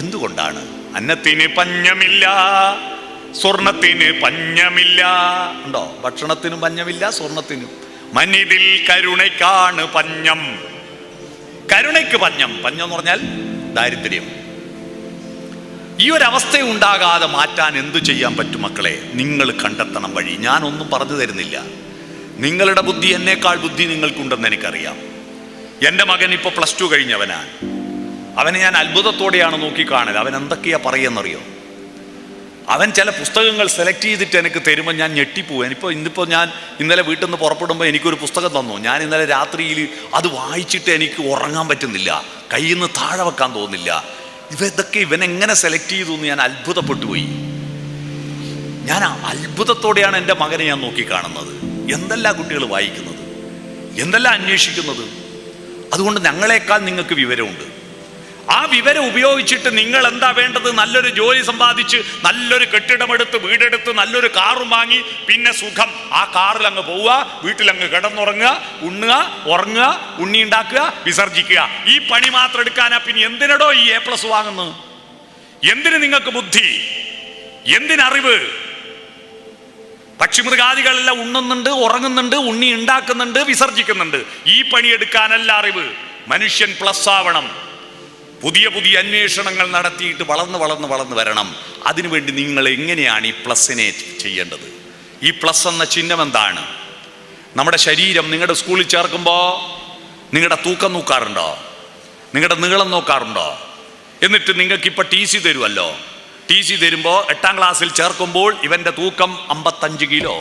എന്തുകൊണ്ടാണ്? അന്നത്തിന് പഞ്ഞമില്ല, സ്വർണത്തിന് പഞ്ഞമില്ല. ഉണ്ടോ? ഭക്ഷണത്തിനും പഞ്ഞമില്ല, സ്വർണത്തിനും. മനിതിൽ കരുണയ്ക്കാണ് പഞ്ഞം. കരുണയ്ക്ക് പഞ്ഞം. പഞ്ഞം എന്ന് പറഞ്ഞാൽ ദാരിദ്ര്യം. ഈ ഒരവസ്ഥ ഉണ്ടാകാതെ മാറ്റാൻ എന്തു ചെയ്യാൻ പറ്റും മക്കളെ? നിങ്ങൾ കണ്ടെത്തണം വഴി. ഞാനൊന്നും പറഞ്ഞു തരുന്നില്ല. നിങ്ങളുടെ ബുദ്ധി എന്നേക്കാൾ ബുദ്ധി നിങ്ങൾക്കുണ്ടെന്ന് എനിക്കറിയാം. എൻ്റെ മകൻ ഇപ്പോൾ +2 കഴിഞ്ഞവനാണ്. അവനെ ഞാൻ അത്ഭുതത്തോടെയാണ് നോക്കിക്കാണൽ. അവൻ എന്തൊക്കെയാ പറയുന്നറിയോ? അവൻ ചില പുസ്തകങ്ങൾ സെലക്ട് ചെയ്തിട്ട് എനിക്ക് തരുമ്പോൾ ഞാൻ ഞെട്ടിപ്പോവും. ഇന്നിപ്പോൾ ഞാൻ ഇന്നലെ വീട്ടിൽ നിന്ന് പുറപ്പെടുമ്പോൾ എനിക്കൊരു പുസ്തകം തന്നു. ഞാൻ ഇന്നലെ രാത്രിയിൽ അത് വായിച്ചിട്ട് എനിക്ക് ഉറങ്ങാൻ പറ്റുന്നില്ല, കയ്യിൽ നിന്ന് താഴെ വെക്കാൻ തോന്നുന്നില്ല. ഇവനെങ്ങനെ സെലക്ട് ചെയ്തു എന്ന് ഞാൻ അത്ഭുതപ്പെട്ടു പോയി. ഞാൻ അത്ഭുതത്തോടെയാണ് എൻ്റെ മകനെ ഞാൻ നോക്കിക്കാണുന്നത്. എന്തെല്ലാം കുട്ടികൾ വായിക്കുന്നത്, എന്തെല്ലാം അന്വേഷിക്കുന്നത്. അതുകൊണ്ട് ഞങ്ങളെക്കാൾ നിങ്ങൾക്ക് വിവരമുണ്ട്. വിവരം ഉപയോഗിച്ചിട്ട് നിങ്ങൾ എന്താ വേണ്ടത്? നല്ലൊരു ജോലി സമ്പാദിച്ച് നല്ലൊരു കെട്ടിടമെടുത്ത് വീടെടുത്ത് നല്ലൊരു കാറും വാങ്ങി പിന്നെ സുഖം. ആ കാറിൽ അങ്ങ് പോവുക, വീട്ടിലങ്ങ് കിടന്നുറങ്ങുക, ഉണ്ണുക, ഉറങ്ങുക, ഉണ്ണി ഉണ്ടാക്കുക, വിസർജിക്കുക. ഈ പണി മാത്രം എടുക്കാനാ. പിന്നെ എന്തിനടോ ഈ A+ വാങ്ങുന്നു? എന്തിന് നിങ്ങൾക്ക് ബുദ്ധി? എന്തിനറിവ്? പക്ഷിമൃഗാദികളെല്ലാം ഉണ്ണുന്നുണ്ട്, ഉറങ്ങുന്നുണ്ട്, ഉണ്ണി ഉണ്ടാക്കുന്നുണ്ട്, വിസർജിക്കുന്നുണ്ട്. ഈ പണിയെടുക്കാനല്ല അറിവ്. മനുഷ്യൻ പ്ലസ് ആവണം. പുതിയ പുതിയ അന്വേഷണങ്ങൾ നടത്തിയിട്ട് വളർന്ന് വരണം. അതിനുവേണ്ടി നിങ്ങൾ എങ്ങനെയാണ് ഈ പ്ലസിനെ ചെയ്യേണ്ടത്? ഈ പ്ലസ് എന്ന ചിഹ്നം എന്താണ്? നമ്മുടെ ശരീരം നിങ്ങളുടെ സ്കൂളിൽ ചേർക്കുമ്പോൾ നിങ്ങളുടെ തൂക്കം നോക്കാറുണ്ടോ? നിങ്ങളുടെ നീളം നോക്കാറുണ്ടോ? എന്നിട്ട് നിങ്ങൾക്കിപ്പോൾ TC തരുമല്ലോ. TC തരുമ്പോൾ 8ാം ക്ലാസ്സിൽ ചേർക്കുമ്പോൾ ഇവൻ്റെ തൂക്കം 55 കിലോ.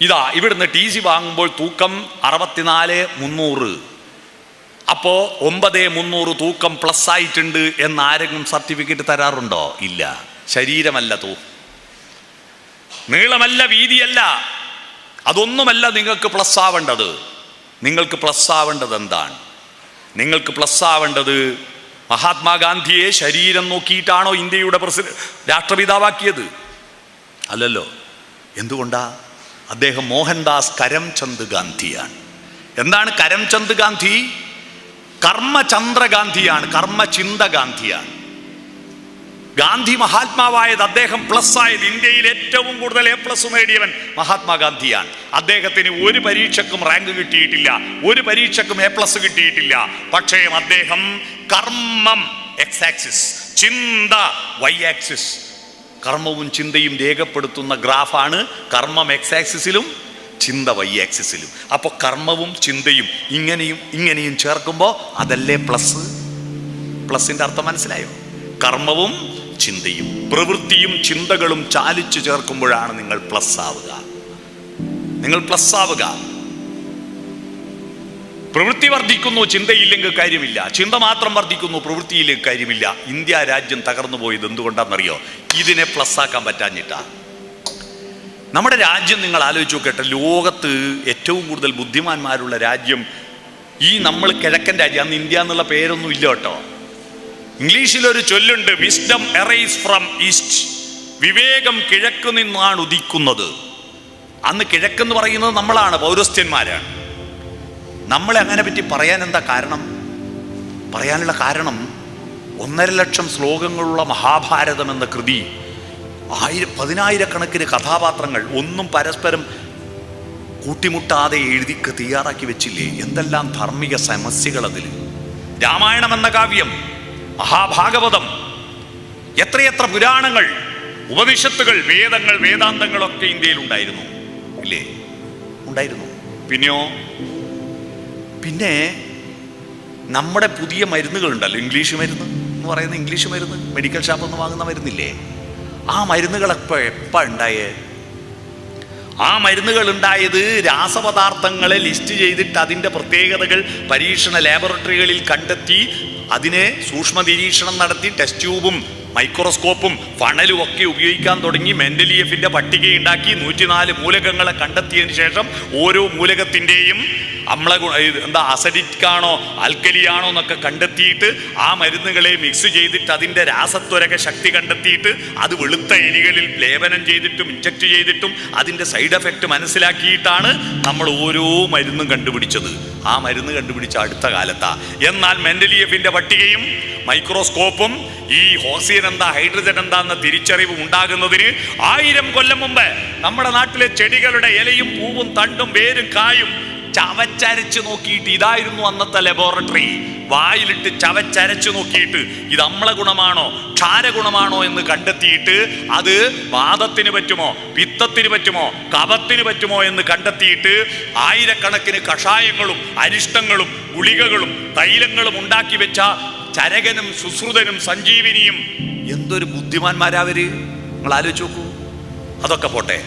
ഇതാ ഇവിടുന്ന് TC വാങ്ങുമ്പോൾ തൂക്കം 64,300. അപ്പോൾ 9,300 തൂക്കം പ്ലസ് ആയിട്ടുണ്ട് എന്ന് ആരെങ്കിലും സർട്ടിഫിക്കറ്റ് തരാറുണ്ടോ? ഇല്ല. ശരീരമല്ല നീളമല്ല, വീതിയല്ല, അതൊന്നുമല്ല നിങ്ങൾക്ക് പ്ലസ് ആവേണ്ടത്. നിങ്ങൾക്ക് പ്ലസ് ആവേണ്ടത് എന്താണ്? നിങ്ങൾക്ക് പ്ലസ് ആവേണ്ടത് മഹാത്മാഗാന്ധിയെ ശരീരം നോക്കിയിട്ടാണോ ഇന്ത്യയുടെ രാഷ്ട്രപിതാവാക്കിയത്? അല്ലല്ലോ. എന്തുകൊണ്ടാ? അദ്ദേഹം മോഹൻദാസ് കരംചന്ദ് ഗാന്ധിയാണ്. എന്താണ് കരംചന്ദ് ഗാന്ധി? കർമ്മചന്ദ്ര ഗാന്ധിയാണ്, കർമ്മചിന്ത ഗാന്ധിയാണ്. ഗാന്ധി മഹാത്മാവായത്, അദ്ദേഹം പ്ലസ് ആയത്, ഇന്ത്യയിൽ ഏറ്റവും കൂടുതൽ A+ നേടിയവൻ മഹാത്മാഗാന്ധിയാണ്. അദ്ദേഹത്തിന് ഒരു പരീക്ഷയ്ക്കും റാങ്ക് കിട്ടിയിട്ടില്ല, ഒരു പരീക്ഷയ്ക്കും A+ കിട്ടിയിട്ടില്ല. പക്ഷേ അദ്ദേഹം കർമ്മം X-axis, ചിന്ത Y-axis, കർമ്മവും ചിന്തയും രേഖപ്പെടുത്തുന്ന ഗ്രാഫാണ് കർമ്മം X-axisലും ചിന്ത Y-axisലും. അപ്പോൾ കർമ്മവും ചിന്തയും ഇങ്ങനെയും ചേർക്കുമ്പോൾ അതല്ലേ പ്ലസ്? പ്ലസിന്റെ അർത്ഥം മനസ്സിലായോ? കർമ്മവും ചിന്തയും പ്രവൃത്തിയും ചിന്തകളും ചാലിച്ചു ചേർക്കുമ്പോഴാണ് നിങ്ങൾ പ്ലസ് ആവുക. നിങ്ങൾ പ്ലസ് ആവുക. പ്രവൃത്തി വർദ്ധിക്കുന്നു, ചിന്തയില്ലെങ്കിൽ കാര്യമില്ല. ചിന്ത മാത്രം വർദ്ധിക്കുന്നു, പ്രവൃത്തിയില്ലെങ്കിൽ കാര്യമില്ല. ഇന്ത്യ രാജ്യം തകർന്നു പോയത് എന്തുകൊണ്ടാണെന്നറിയോ? ഇതിനെ പ്ലസ് ആക്കാൻ പറ്റാഞ്ഞിട്ടാ. നമ്മുടെ രാജ്യം നിങ്ങൾ ആലോചിച്ച് നോക്കട്ടെ. ലോകത്ത് ഏറ്റവും കൂടുതൽ ബുദ്ധിമാന്മാരുള്ള രാജ്യം ഈ നമ്മൾ കിഴക്കൻ രാജ്യം. അന്ന് ഇന്ത്യ എന്നുള്ള പേരൊന്നും ഇല്ല കേട്ടോ. ഇംഗ്ലീഷിലൊരു ചൊല്ലുണ്ട്, വിസ്ഡം എറൈസ് ഫ്രം ഈസ്റ്റ്. വിവേകം കിഴക്ക് നിന്നാണ് ഉദിക്കുന്നത്. അന്ന് കിഴക്കെന്ന് പറയുന്നത് നമ്മളാണ്, പൗരസ്ത്യന്മാരാണ്. നമ്മളെ അങ്ങനെ പറ്റി പറയാൻ എന്താ കാരണം? പറയാനുള്ള കാരണം 1.5 ലക്ഷം ശ്ലോകങ്ങളുള്ള മഹാഭാരതം എന്ന കൃതി, 10,000-കണക്കിന് കഥാപാത്രങ്ങൾ, ഒന്നും പരസ്പരം കൂട്ടിമുട്ടാതെ എഴുതി തയ്യാറാക്കി വെച്ചില്ലേ? എന്തെല്ലാം ധാർമ്മിക സമസ്യകൾ അതിൽ. രാമായണം എന്ന കാവ്യം, മഹാഭാഗവതം, എത്രയെത്ര പുരാണങ്ങൾ, ഉപനിഷത്തുകൾ, വേദങ്ങൾ, വേദാന്തങ്ങളൊക്കെ ഇന്ത്യയിൽ ഉണ്ടായിരുന്നു ഇല്ലേ? ഉണ്ടായിരുന്നു. പിന്നെ നമ്മുടെ പുതിയ മരുന്നുകളുണ്ടല്ലോ, ഇംഗ്ലീഷ് മരുന്ന് എന്ന് പറയുന്ന ഇംഗ്ലീഷ് മരുന്ന്, മെഡിക്കൽ ഷോപ്പിൽ നിന്ന് വാങ്ങുന്ന മരുന്നില്ലേ? ആ മരുന്നുകളൊക്കെ എപ്പോൾ ഉണ്ടായേ? ആ മരുന്നുകൾ ഉണ്ടായത് രാസപദാർത്ഥങ്ങളെ ലിസ്റ്റ് ചെയ്തിട്ട് അതിൻ്റെ പ്രത്യേകതകൾ പരീക്ഷണ ലാബോറട്ടറികളിൽ കണ്ടെത്തി അതിനെ സൂക്ഷ്മ നിരീക്ഷണം നടത്തി ടെസ്റ്റ് ട്യൂബും മൈക്രോസ്കോപ്പും ഫണലും ഒക്കെ ഉപയോഗിക്കാൻ തുടങ്ങി. മെൻഡലിയഫിൻ്റെ പട്ടികയുണ്ടാക്കി 104 മൂലകങ്ങളെ കണ്ടെത്തിയതിന് ശേഷം ഓരോ മൂലകത്തിൻ്റെയും അസഡിക്കാണോ ആൽക്കലിയാണോ എന്നൊക്കെ കണ്ടെത്തിയിട്ട് ആ മരുന്നുകളെ മിക്സ് ചെയ്തിട്ട് അതിൻ്റെ രാസത്വരക ശക്തി കണ്ടെത്തിയിട്ട് അത് വെളുത്ത എലികളിൽ ലേപനം ചെയ്തിട്ടും ഇഞ്ചക്ട് ചെയ്തിട്ടും അതിൻ്റെ സൈഡ് എഫക്റ്റ് മനസ്സിലാക്കിയിട്ടാണ് നമ്മൾ ഓരോ മരുന്നും കണ്ടുപിടിച്ചത്. ആ മരുന്ന് കണ്ടുപിടിച്ച അടുത്ത കാലത്താ. എന്നാൽ മെൻഡലിയഫിൻ്റെ പട്ടികയും മൈക്രോസ്കോപ്പും ഈ ഓക്സിജൻ എന്താ ഹൈഡ്രജൻ എന്താന്ന തിരിച്ചറിവ് ഉണ്ടാകുന്നതിന് 1000 കൊല്ലം മുമ്പ് നമ്മുടെ നാട്ടിലെ ചെടികളുടെ ഇലയും പൂവും തണ്ടും വേരും കായും ചവച്ചരച്ച് നോക്കിയിട്ട്, ഇതായിരുന്നു അന്നത്തെ ലബോറട്ടറി. വായിലിട്ട് ചവച്ചരച്ച് നോക്കിയിട്ട് ഇത് അമ്ലഗുണമാണോ ക്ഷാരഗുണമാണോ എന്ന് കണ്ടെത്തിയിട്ട് അത് വാദത്തിന് പറ്റുമോ, പിത്തത്തിന് പറ്റുമോ, കഫത്തിന് പറ്റുമോ എന്ന് കണ്ടെത്തിയിട്ട് 1000-കണക്കിന് കഷായങ്ങളും അരിഷ്ടങ്ങളും ഗുളികകളും തൈലങ്ങളും ഉണ്ടാക്കി വെച്ച ചരകനും സുശ്രുതനും സഞ്ജീവിനിയും. എന്തൊരു ബുദ്ധിമാന്മാരവര്, നിങ്ങൾ ആലോചിച്ച് നോക്കൂ. അതൊക്കെ പോട്ടെ,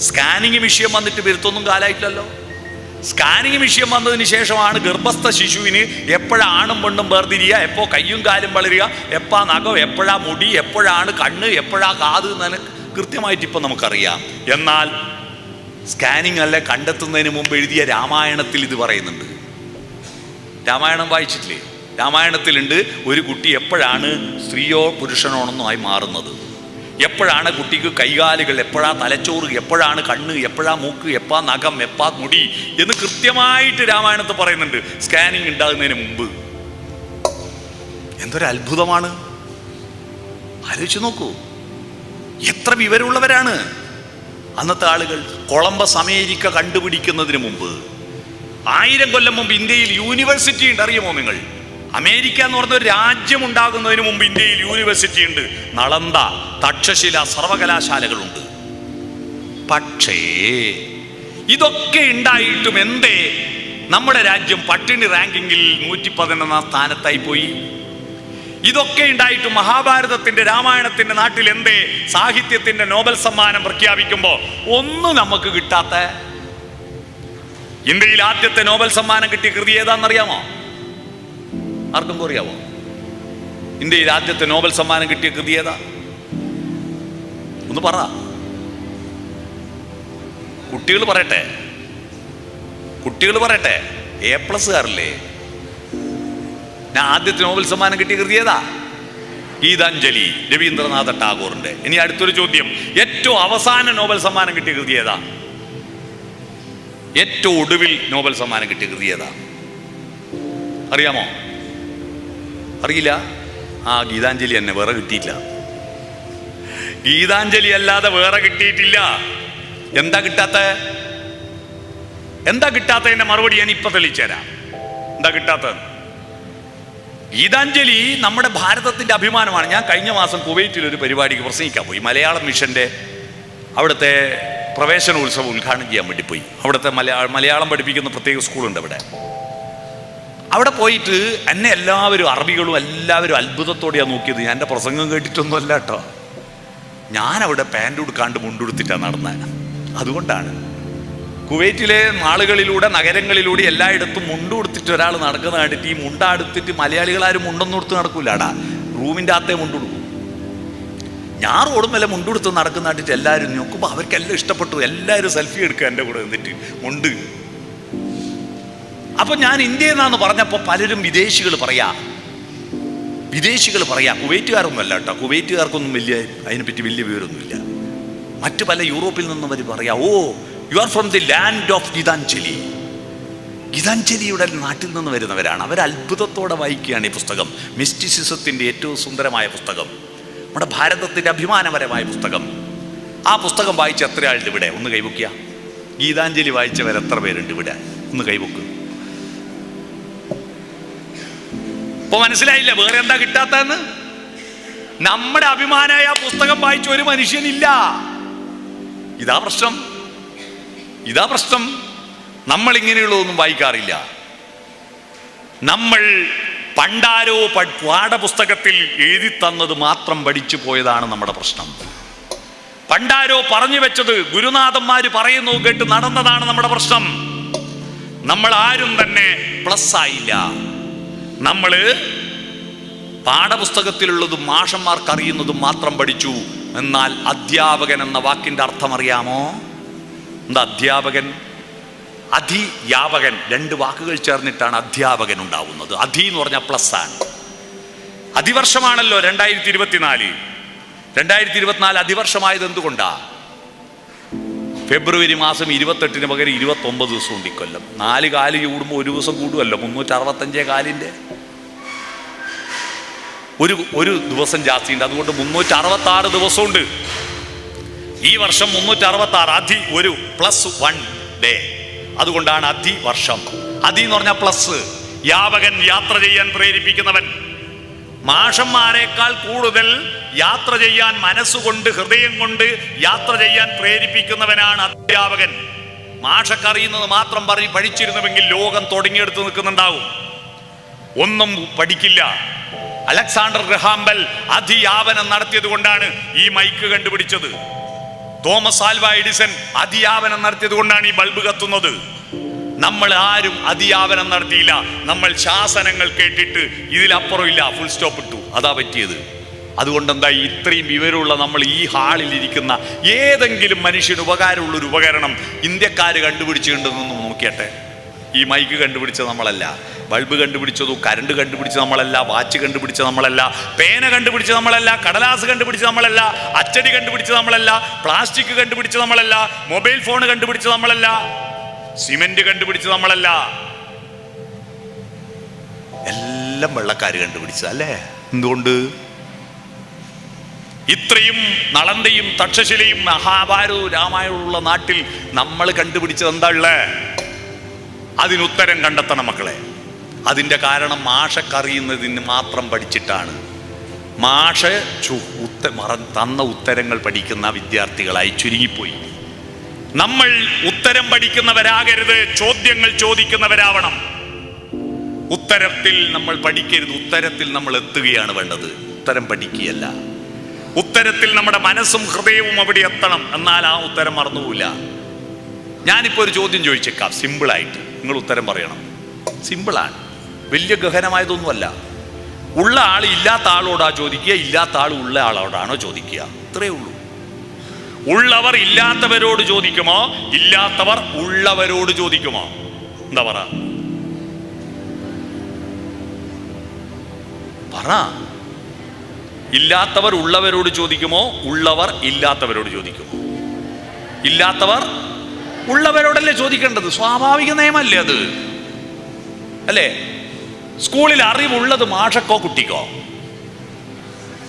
സ്കാനിങ് വിഷയം വന്നിട്ട് വരുത്തൊന്നും കാലമായിട്ടില്ലല്ലോ. സ്കാനിങ് വിഷയം വന്നതിന് ശേഷമാണ് ഗർഭസ്ഥ ശിശുവിന് എപ്പോഴാണും പെണ്ണും വേർതിരിയുക, എപ്പോൾ കയ്യും കാലും വളരുക, എപ്പോഴാ നഖം, എപ്പോഴാ മുടി, എപ്പോഴാണ് കണ്ണ്, എപ്പോഴാ കാത് എന്ന് കൃത്യമായിട്ട് ഇപ്പം നമുക്കറിയാം. എന്നാൽ സ്കാനിങ് അല്ല കണ്ടെത്തുന്നതിന് മുമ്പ് എഴുതിയ രാമായണത്തിൽ ഇത് പറയുന്നുണ്ട്. രാമായണം വായിച്ചിട്ടില്ലേ? രാമായണത്തിലുണ്ട് ഒരു കുട്ടി എപ്പോഴാണ് സ്ത്രീയോ പുരുഷനോണെന്നായി മാറുന്നത്, എപ്പോഴാണ് കുട്ടിക്ക് കൈകാലുകൾ, എപ്പോഴാ തലച്ചോറ്, എപ്പോഴാണ് കണ്ണ്, എപ്പോഴാ മൂക്ക്, എപ്പാ നഖം, എപ്പാ മുടി എന്ന് കൃത്യമായിട്ട് രാമായണത്തിൽ പറയുന്നുണ്ട്. സ്കാനിങ് ഉണ്ടാകുന്നതിന് മുമ്പ്. എന്തൊരു അത്ഭുതമാണ്! ആലോചിച്ച് നോക്കൂ, എത്ര വിവരമുള്ളവരാണ് അന്നത്തെ ആളുകൾ. കൊളംബസ് അമേരിക്ക കണ്ടുപിടിക്കുന്നതിന് മുമ്പ് 1000 കൊല്ലം മുമ്പ് ഇന്ത്യയിൽ യൂണിവേഴ്സിറ്റി ഉണ്ട്. അറിയുമോ നിങ്ങൾ? അമേരിക്ക എന്ന് പറഞ്ഞ ഒരു രാജ്യം ഉണ്ടാകുന്നതിന് മുമ്പ് ഇന്ത്യയിൽ യൂണിവേഴ്സിറ്റി ഉണ്ട്. നളന്ദ, തക്ഷശില സർവകലാശാലകളുണ്ട്. പക്ഷേ ഇതൊക്കെ ഉണ്ടായിട്ടും എന്തേ നമ്മുടെ രാജ്യം പട്ടിണി റാങ്കിങ്ങിൽ 111 സ്ഥാനത്തായി പോയി? ഇതൊക്കെ ഉണ്ടായിട്ടും മഹാഭാരതത്തിന്റെ, രാമായണത്തിന്റെ നാട്ടിൽ എന്തേ സാഹിത്യത്തിന്റെ നോബൽ സമ്മാനം പ്രഖ്യാപിക്കുമ്പോൾ ഒന്നും നമുക്ക് കിട്ടാത്ത? ഇന്ത്യയിൽ ആദ്യത്തെ നോബൽ സമ്മാനം കിട്ടിയ കൃതി ഏതാണെന്നറിയാമോ? ആർക്കും അറിയാമോ? ഇന്ത്യയിൽ ആദ്യത്തെ നോബൽ സമ്മാനം കിട്ടിയ കൃതി ഏതാ? ഒന്ന് പറ. കുട്ടികൾ പറയട്ടെ, കുട്ടികൾ പറയട്ടെ. A+കാരല്ലേ? ഞാൻ ആദ്യത്തെ നോബൽ സമ്മാനം കിട്ടിയ കൃതി ഏതാ? ഗീതാഞ്ജലി, രവീന്ദ്രനാഥ ടാഗോറിന്റെ. ഇനി അടുത്തൊരു ചോദ്യം, ഏറ്റവും അവസാന നോബൽ സമ്മാനം കിട്ടിയ കൃതി ഏതാ? ഏറ്റവും ഒടുവിൽ നോബൽ സമ്മാനം കിട്ടിയ കൃതി ഏതാ? അറിയാമോ? അറിയില്ല? ഗീതാഞ്ജലി തന്നെ, വേറെ കിട്ടിയില്ല. ഗീതാഞ്ജലി അല്ലാതെ വേറെ കിട്ടിയിട്ടില്ല. എന്താ കിട്ടാത്ത? എന്താ കിട്ടാത്തതിന്റെ മറുപടി ഞാൻ ഇപ്പൊ തെളിയിച്ചുതരാം. എന്താ കിട്ടാത്തത്? ഗീതാഞ്ജലി നമ്മുടെ ഭാരതത്തിന്റെ അഭിമാനമാണ്. ഞാൻ കഴിഞ്ഞ മാസം കുവൈറ്റിൽ ഒരു പരിപാടിക്ക് പ്രസംഗിക്കാൻ പോയി. മലയാളം മിഷന്റെ അവിടുത്തെ പ്രവേശനോത്സവം ഉദ്ഘാടനം ചെയ്യാൻ വേണ്ടി പോയി. അവിടുത്തെ മലയാളം പഠിപ്പിക്കുന്ന പ്രത്യേക സ്കൂളുണ്ട് അവിടെ. അവിടെ പോയിട്ട് എന്നെ എല്ലാവരും, അറബികളും എല്ലാവരും അത്ഭുതത്തോടെയാണ് നോക്കിയത്. ഞാൻ എൻ്റെ പ്രസംഗം കേട്ടിട്ടൊന്നും അല്ല കേട്ടോ. ഞാനവിടെ പാൻ്റ് ഉടുക്കാണ്ട് മുണ്ടുടുത്തിട്ടാണ് നടന്നത്. അതുകൊണ്ടാണ് കുവൈറ്റിലെ നാളുകളിലൂടെ, നഗരങ്ങളിലൂടെ എല്ലായിടത്തും മുണ്ട് കൊടുത്തിട്ട് ഒരാൾ നടക്കുന്ന കണ്ടിട്ട് ഈ മുണ്ടാടുത്തിട്ട് മലയാളികളാരും മുണ്ടൊന്നും കൊടുത്ത് നടക്കൂലാടാ. റൂമിൻ്റെ അകത്തേ മുണ്ടുകൊടുക്കും. ഞാൻ റോഡും വല്ല മുണ്ടുകൊടുത്ത് നടക്കുന്ന കണ്ടിട്ട് എല്ലാവരും നോക്കുമ്പോൾ അവർക്കെല്ലാം ഇഷ്ടപ്പെട്ടു. എല്ലാവരും സെൽഫി എടുക്കുക എൻ്റെ കൂടെ നിന്നിട്ട് മുണ്ട്. അപ്പൊ ഞാൻ ഇന്ത്യയിൽ നിന്നാന്ന് പറഞ്ഞപ്പോൾ പലരും വിദേശികൾ പറയാ, കുവൈറ്റുകാരൊന്നും അല്ല കേട്ടോ. കുവൈറ്റുകാർക്കൊന്നും അതിനെപ്പറ്റി വലിയ വിവരമൊന്നുമില്ല. മറ്റു പല യൂറോപ്പിൽ നിന്നും അവർ പറയാ, oh you are from the land of Gitanjali. ഗീതാഞ്ജലിയുടെ നാട്ടിൽ നിന്ന് വരുന്നവരാണ്. അവർ അത്ഭുതത്തോടെ വായിക്കുകയാണ് ഈ പുസ്തകം. മിസ്റ്റിസിസത്തിന്റെ ഏറ്റവും സുന്ദരമായ പുസ്തകം, നമ്മുടെ ഭാരതത്തിന്റെ അഭിമാനപരമായ പുസ്തകം. ആ പുസ്തകം വായിച്ച എത്ര ആളുണ്ട് ഇവിടെ? ഒന്ന് കൈവക്കുക. ഗീതാഞ്ജലി വായിച്ചവർ എത്ര പേരുണ്ട് ഇവിടെ? ഒന്ന് കൈവക്ക്. ഇപ്പൊ മനസ്സിലായില്ല വേറെ എന്താ കിട്ടാത്തതെന്ന്? നമ്മുടെ അഭിമാനമായ ആ പുസ്തകം വായിച്ച ഒരു മനുഷ്യനില്ല. ഇതാ പ്രശ്നം. നമ്മൾ ഇങ്ങനെയുള്ളതൊന്നും വായിക്കാറില്ല. നമ്മൾ പണ്ടാരോ പാഠപുസ്തകത്തിൽ എഴുതി തന്നത് മാത്രം പഠിച്ചു പോയതാണ് നമ്മുടെ പ്രശ്നം. പണ്ടാരോ പറഞ്ഞു വെച്ചത്, ഗുരുനാഥന്മാര് പറയുന്നു കേട്ട് നടന്നതാണ് നമ്മുടെ പ്രശ്നം. നമ്മൾ ആരും തന്നെ പ്ലസ് ആയില്ല. നമ്മള് പാഠപുസ്തകത്തിലുള്ളതും മാഷന്മാർക്ക് അറിയുന്നതും മാത്രം പഠിച്ചു. എന്നാൽ അധ്യാപകൻ എന്ന വാക്കിന്റെ അർത്ഥം അറിയാമോ? എന്താ അധ്യാപകൻ? അധിയാപകൻ, 2 വാക്കുകൾ ചേർന്നിട്ടാണ് അധ്യാപകൻ ഉണ്ടാവുന്നത്. അധി എന്ന് പറഞ്ഞാൽ പ്ലസ് ആണ്. അതിവർഷമാണല്ലോ 2024. 2024 അതിവർഷമായത് എന്തുകൊണ്ടാ? ഫെബ്രുവരി മാസം 28 പകരം 29 ദിവസം ഉണ്ട് ഇക്കൊല്ലം. 4 കാല് കൂടുമ്പോൾ ഒരു ദിവസം കൂടുമല്ലോ. 365 കാലിൻ്റെ ഒരു ദിവസം ജാസ്തിയുണ്ട്. അതുകൊണ്ട് 366 ദിവസമുണ്ട്. ഈ വർഷം 366, അധി ഒരു +1 ഡേ. അതുകൊണ്ടാണ് അധിവർഷം. അധി എന്ന് പറഞ്ഞാൽ പ്ലസ്. യാവകൻ, യാത്ര ചെയ്യാൻ പ്രേരിപ്പിക്കുന്നവൻ. മാഷന്മാരെക്കാൾ കൂടുതൽ യാത്ര ചെയ്യാൻ മനസ്സുകൊണ്ട്, ഹൃദയം കൊണ്ട് യാത്ര ചെയ്യാൻ പ്രേരിപ്പിക്കുന്നവനാണ് അധ്യാപകൻ. മാഷക്കറിയുന്നത് മാത്രം പഠിച്ചിരുന്നുവെങ്കിൽ ലോകം തുടങ്ങിയെടുത്ത് നിൽക്കുന്നുണ്ടാവും. ഒന്നും പഠിക്കില്ല. അലക്സാണ്ടർ ഗ്രഹാം ബെൽ അധിയാപനം നടത്തിയത് കൊണ്ടാണ് ഈ മൈക്ക് കണ്ടുപിടിച്ചത്. തോമസ് ആൽവ എഡിസൺ അധിയാപനം നടത്തിയത് കൊണ്ടാണ് ഈ ബൾബ് കത്തുന്നത്. നമ്മൾ ആരും അധിയാപനം നടത്തിയില്ല. നമ്മൾ ശാസനങ്ങൾ കേട്ടിട്ട് ഇതിലപ്പുറം ഇല്ല, ഫുൾ സ്റ്റോപ്പ് ഇട്ടു. അതാ പറ്റിയത്. അതുകൊണ്ട് എന്താ, ഇത്രയും വിവരമുള്ള നമ്മൾ ഈ ഹാളിൽ ഇരിക്കുന്ന ഏതെങ്കിലും മനുഷ്യന് ഉപകാരമുള്ളൊരു ഉപകരണം ഇന്ത്യക്കാർ കണ്ടുപിടിച്ചിട്ടുണ്ടെന്നൊന്നും നോക്കിയട്ടെ. ഈ മൈക്ക് കണ്ടുപിടിച്ചത് നമ്മളല്ല, ബൾബ് കണ്ടുപിടിച്ചതും കരണ്ട് കണ്ടുപിടിച്ചത് നമ്മളല്ല, വാച്ച് കണ്ടുപിടിച്ചത് നമ്മളല്ല, പേന കണ്ടുപിടിച്ചത് നമ്മളല്ല, കടലാസ് കണ്ടുപിടിച്ചത് നമ്മളല്ല, അച്ചടി കണ്ടുപിടിച്ചത് നമ്മളല്ല, പ്ലാസ്റ്റിക് കണ്ടുപിടിച്ചത് നമ്മളല്ല, മൊബൈൽ ഫോൺ കണ്ടുപിടിച്ചത് നമ്മളല്ല, സിമെന്റ് കണ്ടുപിടിച്ചത് നമ്മളല്ല. എല്ലാം വെള്ളക്കാര് കണ്ടുപിടിച്ചത് അല്ലേ? എന്തുകൊണ്ട്? ഇത്രയും നളന്തയും തക്ഷശിലയും മഹാഭാരതവും രാമായണമുള്ള നാട്ടിൽ നമ്മൾ കണ്ടുപിടിച്ചത് എന്താ ഉള്ളേ? അതിനുത്തരം കണ്ടെത്തണം മക്കളെ. അതിൻ്റെ കാരണം മാഷക്കറിയുന്നതിന് മാത്രം പഠിച്ചിട്ടാണ്. മാഷ് തന്ന ഉത്തരങ്ങൾ പഠിക്കുന്ന വിദ്യാർത്ഥികളായി ചുരുങ്ങിപ്പോയി. നമ്മൾ ഉത്തരം പഠിക്കുന്നവരാകരുത്, ചോദ്യങ്ങൾ ചോദിക്കുന്നവരാവണം. ഉത്തരത്തിൽ നമ്മൾ പഠിക്കരുത്, ഉത്തരത്തിൽ നമ്മൾ എത്തുകയാണ് വേണ്ടത്, ഉത്തരം പഠിക്കുകയല്ല. ഉത്തരത്തിൽ നമ്മുടെ മനസ്സും ഹൃദയവും അവിടെ എത്തണം, എന്നാൽ ആ ഉത്തരം മറന്നുപോവില്ല. ഞാനിപ്പോൾ ഒരു ചോദ്യം ചോദിച്ചേക്കാം, സിമ്പിളായിട്ട് നിങ്ങൾ ഉത്തരം പറയണം. സിമ്പിളാണ്, വലിയ ഗഹനമായതൊന്നുമല്ല. ഉള്ള ആൾ ഇല്ലാത്ത ആളോടാ ചോദിക്കുക, ഇല്ലാത്ത ആൾ ഉള്ള ആളോടാണോ ചോദിക്കുക, ഇത്രയേ ഉള്ളൂ. ഉള്ളവർ ഇല്ലാത്തവരോട് ചോദിക്കുമോ, ഇല്ലാത്തവർ ഉള്ളവരോട് ചോദിക്കുമോ? എന്താ പറ? ഇല്ലാത്തവർ ഉള്ളവരോട് ചോദിക്കുമോ, ഉള്ളവർ ഇല്ലാത്തവരോട് ചോദിക്കുമോ? ഇല്ലാത്തവർ ഉള്ളവരോടല്ലേ ചോദിക്കേണ്ടത്, സ്വാഭാവിക നിയമല്ലേ അത്, അല്ലേ? സ്കൂളിൽ അറിവുള്ളത് മാഷക്കോ കുട്ടിക്കോ?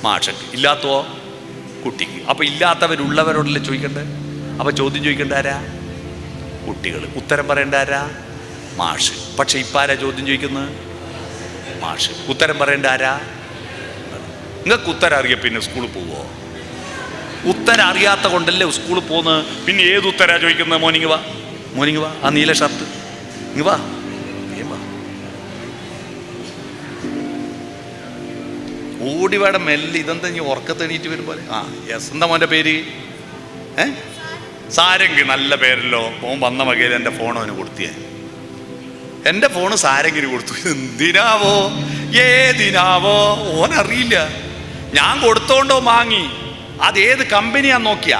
മാഷക്ക്. ഇല്ലാത്തവോ കുട്ടിക്ക്. അപ്പൊ ഇല്ലാത്തവരുള്ളവരോടല്ലേ ചോദിക്കണ്ടേ? അപ്പൊ ചോദ്യം ചോദിക്കേണ്ട ആരാ? കുട്ടികൾ. ഉത്തരം പറയേണ്ട ആരാ? മാഷ്. പക്ഷെ ഇപ്പം ആരാ ചോദ്യം ചോദിക്കുന്നത്? മാഷ്. ഉത്തരം പറയേണ്ട ആരാ? നിങ്ങൾക്ക് ഉത്തരം അറിയാം, പിന്നെ സ്കൂളിൽ പോവോ? ഉത്തരം അറിയാത്ത കൊണ്ടല്ലേ സ്കൂളിൽ പോകുന്നത്. പിന്നെ ഏത് ഉത്തരാ ചോദിക്കുന്നത്? മോർണിംഗ് വാ, മോർണിംഗ് വാ, ആ നീല ഷർട്ട് ഇങ്ങ് വാ, ഓടിവാട മെല്ലെ. ഇതെന്താ നീ ഉറക്കത്തെണീറ്റ് വരും പോലെ? ആ യെസ്. എന്താ മോൻ്റെ പേര്? സാരംഗ്. നല്ല പേരല്ലോ. ഓൻ വന്ന വകയിൽ എൻ്റെ ഫോൺ അവന് കൊടുത്തിയ. എൻ്റെ ഫോണ് സാരംഗിന് കൊടുത്തു. എന്തിനാവോ, ഏതിനാവോ ഓനറിയില്ല. ഞാൻ കൊടുത്തോണ്ടോ വാങ്ങി. അതേത് കമ്പനിയാന്ന് നോക്കിയ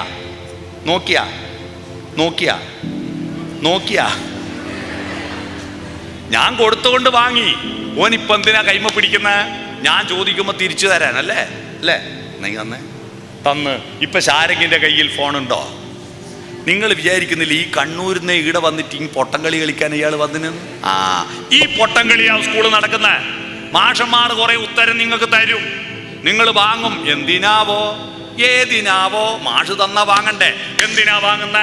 ഞാൻ കൊടുത്തുകൊണ്ട് വാങ്ങി. ഓനിപ്പം എന്തിനാ കൈമ പിടിക്കുന്ന? ഞാൻ ചോദിക്കുമ്പോൾ തിരിച്ചു തരാനല്ലേ? അല്ലേ? നിങ്ങൾ തന്ന്. ഇപ്പൊ ശാരംഗിന്റെ കയ്യിൽ ഫോണുണ്ടോ? നിങ്ങൾ വിചാരിക്കുന്നില്ല ഈ കണ്ണൂരിൽ നിന്ന് ഇവിടെ വന്നിട്ട് ഈ പൊട്ടംകളി കളിക്കാൻ ഇയാൾ വന്നിന്? ഈ പൊട്ടംകളിയാ സ്കൂളിൽ നടക്കുന്ന. മാഷന്മാർ കുറെ ഉത്തരം നിങ്ങൾക്ക് തരും, നിങ്ങൾ വാങ്ങും. എന്തിനാവോ, ഏതിനാവോ? മാഷ് തന്നാ വാങ്ങണ്ടേ? എന്തിനാ വാങ്ങുന്ന?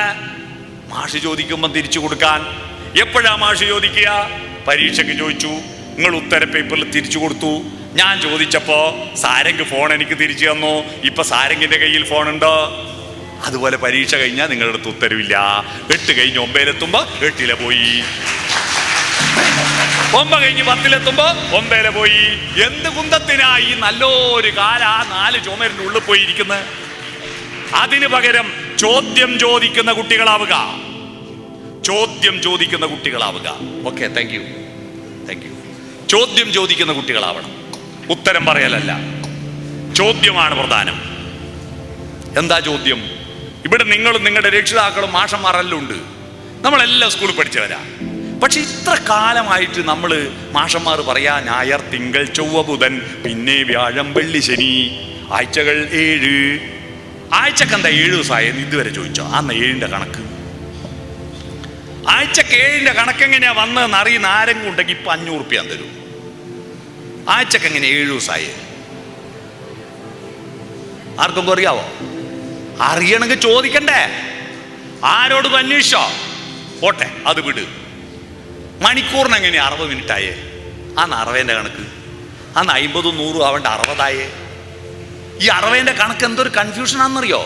മാഷ് ചോദിക്കുമ്പോൾ തിരിച്ചു കൊടുക്കാൻ. എപ്പോഴാ മാഷ് ചോദിക്കുക? പരീക്ഷയ്ക്ക് ചോദിച്ചു, നിങ്ങൾ ഉത്തര പേപ്പറിൽ തിരിച്ചു കൊടുത്തു. ഞാൻ ചോദിച്ചപ്പോ സാരംഗ് ഫോൺ എനിക്ക് തിരിച്ചു തന്നു. ഇപ്പൊ സാരംഗിന്റെ കയ്യിൽ ഫോണുണ്ടോ? അതുപോലെ പരീക്ഷ കഴിഞ്ഞാൽ നിങ്ങളുടെ അടുത്ത് ഉത്തരവില്ല. 8 കഴിഞ്ഞ് 9 8 പോയി, 9 കഴിഞ്ഞ് 10 9 പോയി. എന്ത് കുന്തത്തിനായി നല്ലൊരു കാല 4 ചുമരിന്റെ ഉള്ളിൽ പോയി ഇരിക്കുന്നത്? അതിനു പകരം ചോദ്യം ചോദിക്കുന്ന കുട്ടികളാവുക, ചോദ്യം ചോദിക്കുന്ന കുട്ടികളാവുക. Okay, thank you. ചോദ്യം ചോദിക്കുന്ന കുട്ടികളാവണം, ഉത്തരം പറയലല്ല. ചോദ്യമാണ് പ്രധാനം. എന്താ ചോദ്യം? ഇവിടെ നിങ്ങളും നിങ്ങളുടെ രക്ഷിതാക്കളും മാഷന്മാരെല്ലാം ഉണ്ട്. നമ്മളെല്ലാം സ്കൂളിൽ പഠിച്ചവരാ. പക്ഷെ ഇത്ര കാലമായിട്ട് നമ്മൾ മാഷന്മാർ പറയാ ഞായർ തിങ്കൾ ചൊവ്വ ബുധൻ പിന്നെ വ്യാഴം വെള്ളി ശനി, ആഴ്ചകൾ 7. ആഴ്ചക്ക് എന്താ 7 ദിവസമായെന്ന് ഇതുവരെ ചോദിച്ചോ? അന്ന് 7ന്റെ കണക്ക്, ആഴ്ചക്ക് 7ന്റെ കണക്ക് എങ്ങനെയാ വന്നതെന്ന് അറിയുന്ന ആരെങ്കിലും ഉണ്ടെങ്കിൽ ഇപ്പൊ 500 റുപ്യ തരൂ. ആഴ്ചക്ക് എങ്ങനെ 7 ദിവസമായി? ആർക്കും അറിയാവോ? അറിയണമെങ്കിൽ ചോദിക്കണ്ടേ? ആരോടും അന്വേഷിച്ചോ? പോട്ടെ, അത് വിട്. മണിക്കൂറിന് എങ്ങനെയാ 60 മിനിറ്റായേ? അന്ന് 60ന്റെ കണക്ക്. അന്ന് 50 100 ആവേണ്ട 60 ഈ 60ന്റെ കണക്ക് എന്തൊരു കൺഫ്യൂഷൻ ആണെന്നറിയോ?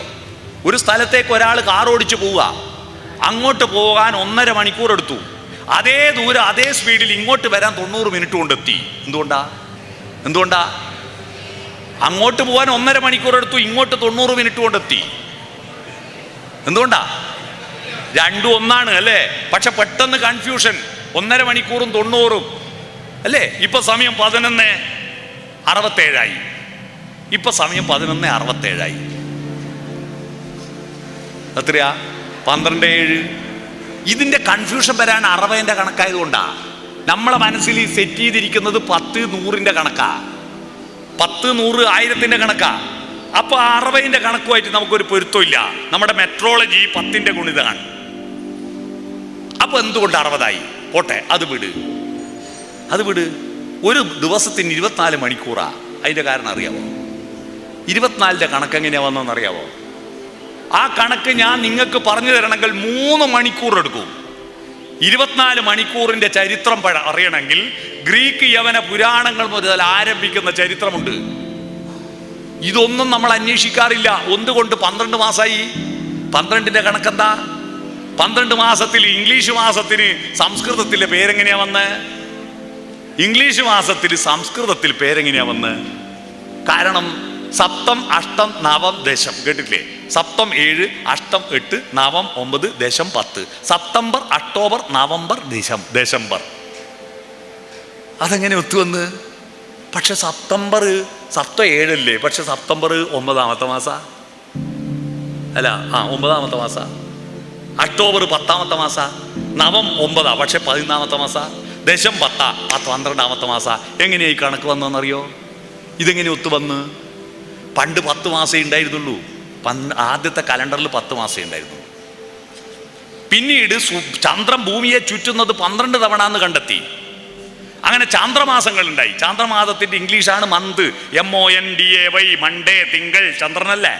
ഒരു സ്ഥലത്തേക്ക് ഒരാൾ കാർ ഓടിച്ചു പോവുക, അങ്ങോട്ട് പോകാൻ 1.5 മണിക്കൂർ എടുത്തു. അതേ ദൂരം അതേ സ്പീഡിൽ ഇങ്ങോട്ട് വരാൻ 90 മിനിറ്റ് കൊണ്ടെത്തി. എന്തുകൊണ്ടാ? അങ്ങോട്ട് പോകാൻ 1.5 മണിക്കൂർ എടുത്തു, ഇങ്ങോട്ട് 90 മിനിറ്റ് കൊണ്ടെത്തി. എന്തുകൊണ്ടാ? രണ്ടും ഒന്നാണ് അല്ലേ? പക്ഷെ പെട്ടെന്ന് കൺഫ്യൂഷൻ. 1.5 മണിക്കൂറും 90 അല്ലേ? ഇപ്പൊ സമയം 11:67. ഇപ്പൊ സമയം 11:67. എത്രയാ? 12:07. ഇതിൻ്റെ കൺഫ്യൂഷൻ വരാൻ അറവേൻ്റെ കണക്കായതുകൊണ്ടാണ്. നമ്മളെ മനസ്സിൽ സെറ്റ് ചെയ്തിരിക്കുന്നത് 10, 100ൻ്റെ കണക്കാ, 10, 100, 1000ൻ്റെ കണക്കാ. അപ്പോൾ 60ൻ്റെ കണക്കുമായിട്ട് നമുക്കൊരു പൊരുത്തമില്ല. നമ്മുടെ മെട്രോളജി 10ൻ്റെ ഗുണിതമാണ്. അപ്പോൾ എന്തുകൊണ്ട് 60ആയി? പോട്ടെ, അത് വിട്. ഒരു ദിവസത്തിന് 24 മണിക്കൂറാ. അതിൻ്റെ കാരണം അറിയാവോ? 24ൻ്റെ കണക്ക് എങ്ങനെയാണ് വന്നതെന്ന് അറിയാവോ? ആ കണക്ക് ഞാൻ നിങ്ങൾക്ക് പറഞ്ഞു തരണമെങ്കിൽ 3 മണിക്കൂർ എടുക്കും. 24 മണിക്കൂറിൻ്റെ ചരിത്രം അറിയണമെങ്കിൽ ഗ്രീക്ക് യവന പുരാണങ്ങൾ മുതൽ ആരംഭിക്കുന്ന ചരിത്രമുണ്ട്. ഇതൊന്നും നമ്മൾ അന്വേഷിക്കാറില്ല. എന്തുകൊണ്ട് 12 മാസമായി? 12ൻ്റെ കണക്കെന്താ? 12 മാസത്തിൽ ഇംഗ്ലീഷ് മാസത്തിന് സംസ്കൃതത്തിലെ പേരെങ്ങനെയാ വന്ന്? ഇംഗ്ലീഷ് മാസത്തിൽ സംസ്കൃതത്തിൽ പേരെങ്ങനെയാ വന്ന്? കാരണം സപ്തം, അഷ്ടം, നവം, ദശം കേട്ടിട്ടില്ലേ? സപ്തം 7, അഷ്ടം 8, നവം 9, ദശം 10. September, October, November, December. അതെങ്ങനെ ഒത്തുവന്ന്? പക്ഷെ സപ്തം 7 പക്ഷെ സെപ്റ്റംബർ 9ാമത്തെ മാസ അല്ല, 9ാമത്തെ മാസ. ഒക്ടോബർ 10ാമത്തെ മാസ. നവം 9 പക്ഷെ 11ാമത്തെ മാസ. ദശം 10 12ാമത്തെ മാസ. എങ്ങനെയായി കണക്ക് വന്നറിയോ? ഇതെങ്ങനെ ഒത്തുവന്ന്? പണ്ട് 10 മാസേ ഉണ്ടായിരുന്നുള്ളൂ. ആദ്യത്തെ കലണ്ടറിൽ 10 മാസേ ഉണ്ടായിരുന്നു. പിന്നീട് ചന്ദ്രൻ ഭൂമിയെ ചുറ്റുന്നത് 12 തവണ എന്ന് കണ്ടെത്തി. അങ്ങനെ ചാന്ദ്രമാസങ്ങൾ ഉണ്ടായി. ചാന്ദ്രമാസത്തിന്റെ ഇംഗ്ലീഷാണ് മന്ത്. MONDAY, മൺഡേ, തിങ്കൾ, ചന്ദ്രനല്ലേ?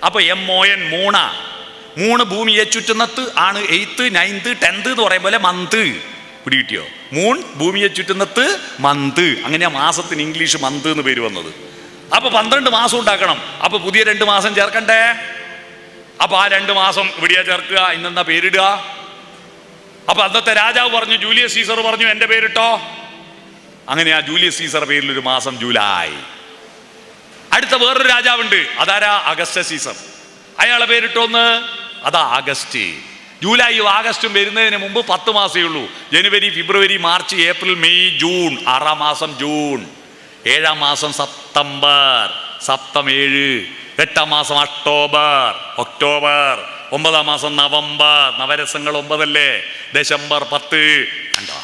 അപ്പൊ MON 3 ഭൂമിയെ ചുറ്റുന്നത് ആണ്. 8th, 9th, 10th എന്ന് പറയും പോലെ മന്ത്. പിടികിട്ടിയോ? മൂൺ ഭൂമിയെ ചുറ്റുന്നത് മന്ത്. അങ്ങനെയാ മാസത്തിന് ഇംഗ്ലീഷ് മന്ത് എന്ന് പേര് വന്നത്. അപ്പൊ 12 മാസം ഉണ്ടാക്കണം. അപ്പൊ പുതിയ 2 മാസം ചേർക്കണ്ടേ? അപ്പൊ ആ 2 മാസം ഇവിടെയാ ചേർക്കുക. ഇന്നെന്താ പേരിടുക? അപ്പൊ അന്നത്തെ രാജാവ് പറഞ്ഞു, ജൂലിയസ് സീസർ പറഞ്ഞു എൻ്റെ പേരിട്ടോ. അങ്ങനെ ആ ജൂലിയസ് സീസർ പേരിലൊരു മാസം ജൂലൈ. അടുത്ത വേറൊരു രാജാവുണ്ട്. അതാരാ? Augustus Caesar. അയാളെ പേരിട്ടോന്ന്, അതാ ആഗസ്റ്റ്. ജൂലൈയും ആഗസ്റ്റും വരുന്നതിന് മുമ്പ് 10 മാസമേ ഉള്ളൂ. ജനുവരി, ഫെബ്രുവരി, മാർച്ച്, ഏപ്രിൽ, മെയ്, ജൂൺ. 6ാം മാസം ജൂൺ. 7ാം മാസം സെപ്റ്റംബർ, സപ്തം 7. 8ാം മാസം ഒക്ടോബർ. 9ാം മാസം നവംബർ. നവരസങ്ങൾ 9 അല്ലേ? ഡിസംബർ 10. കണ്ടോ?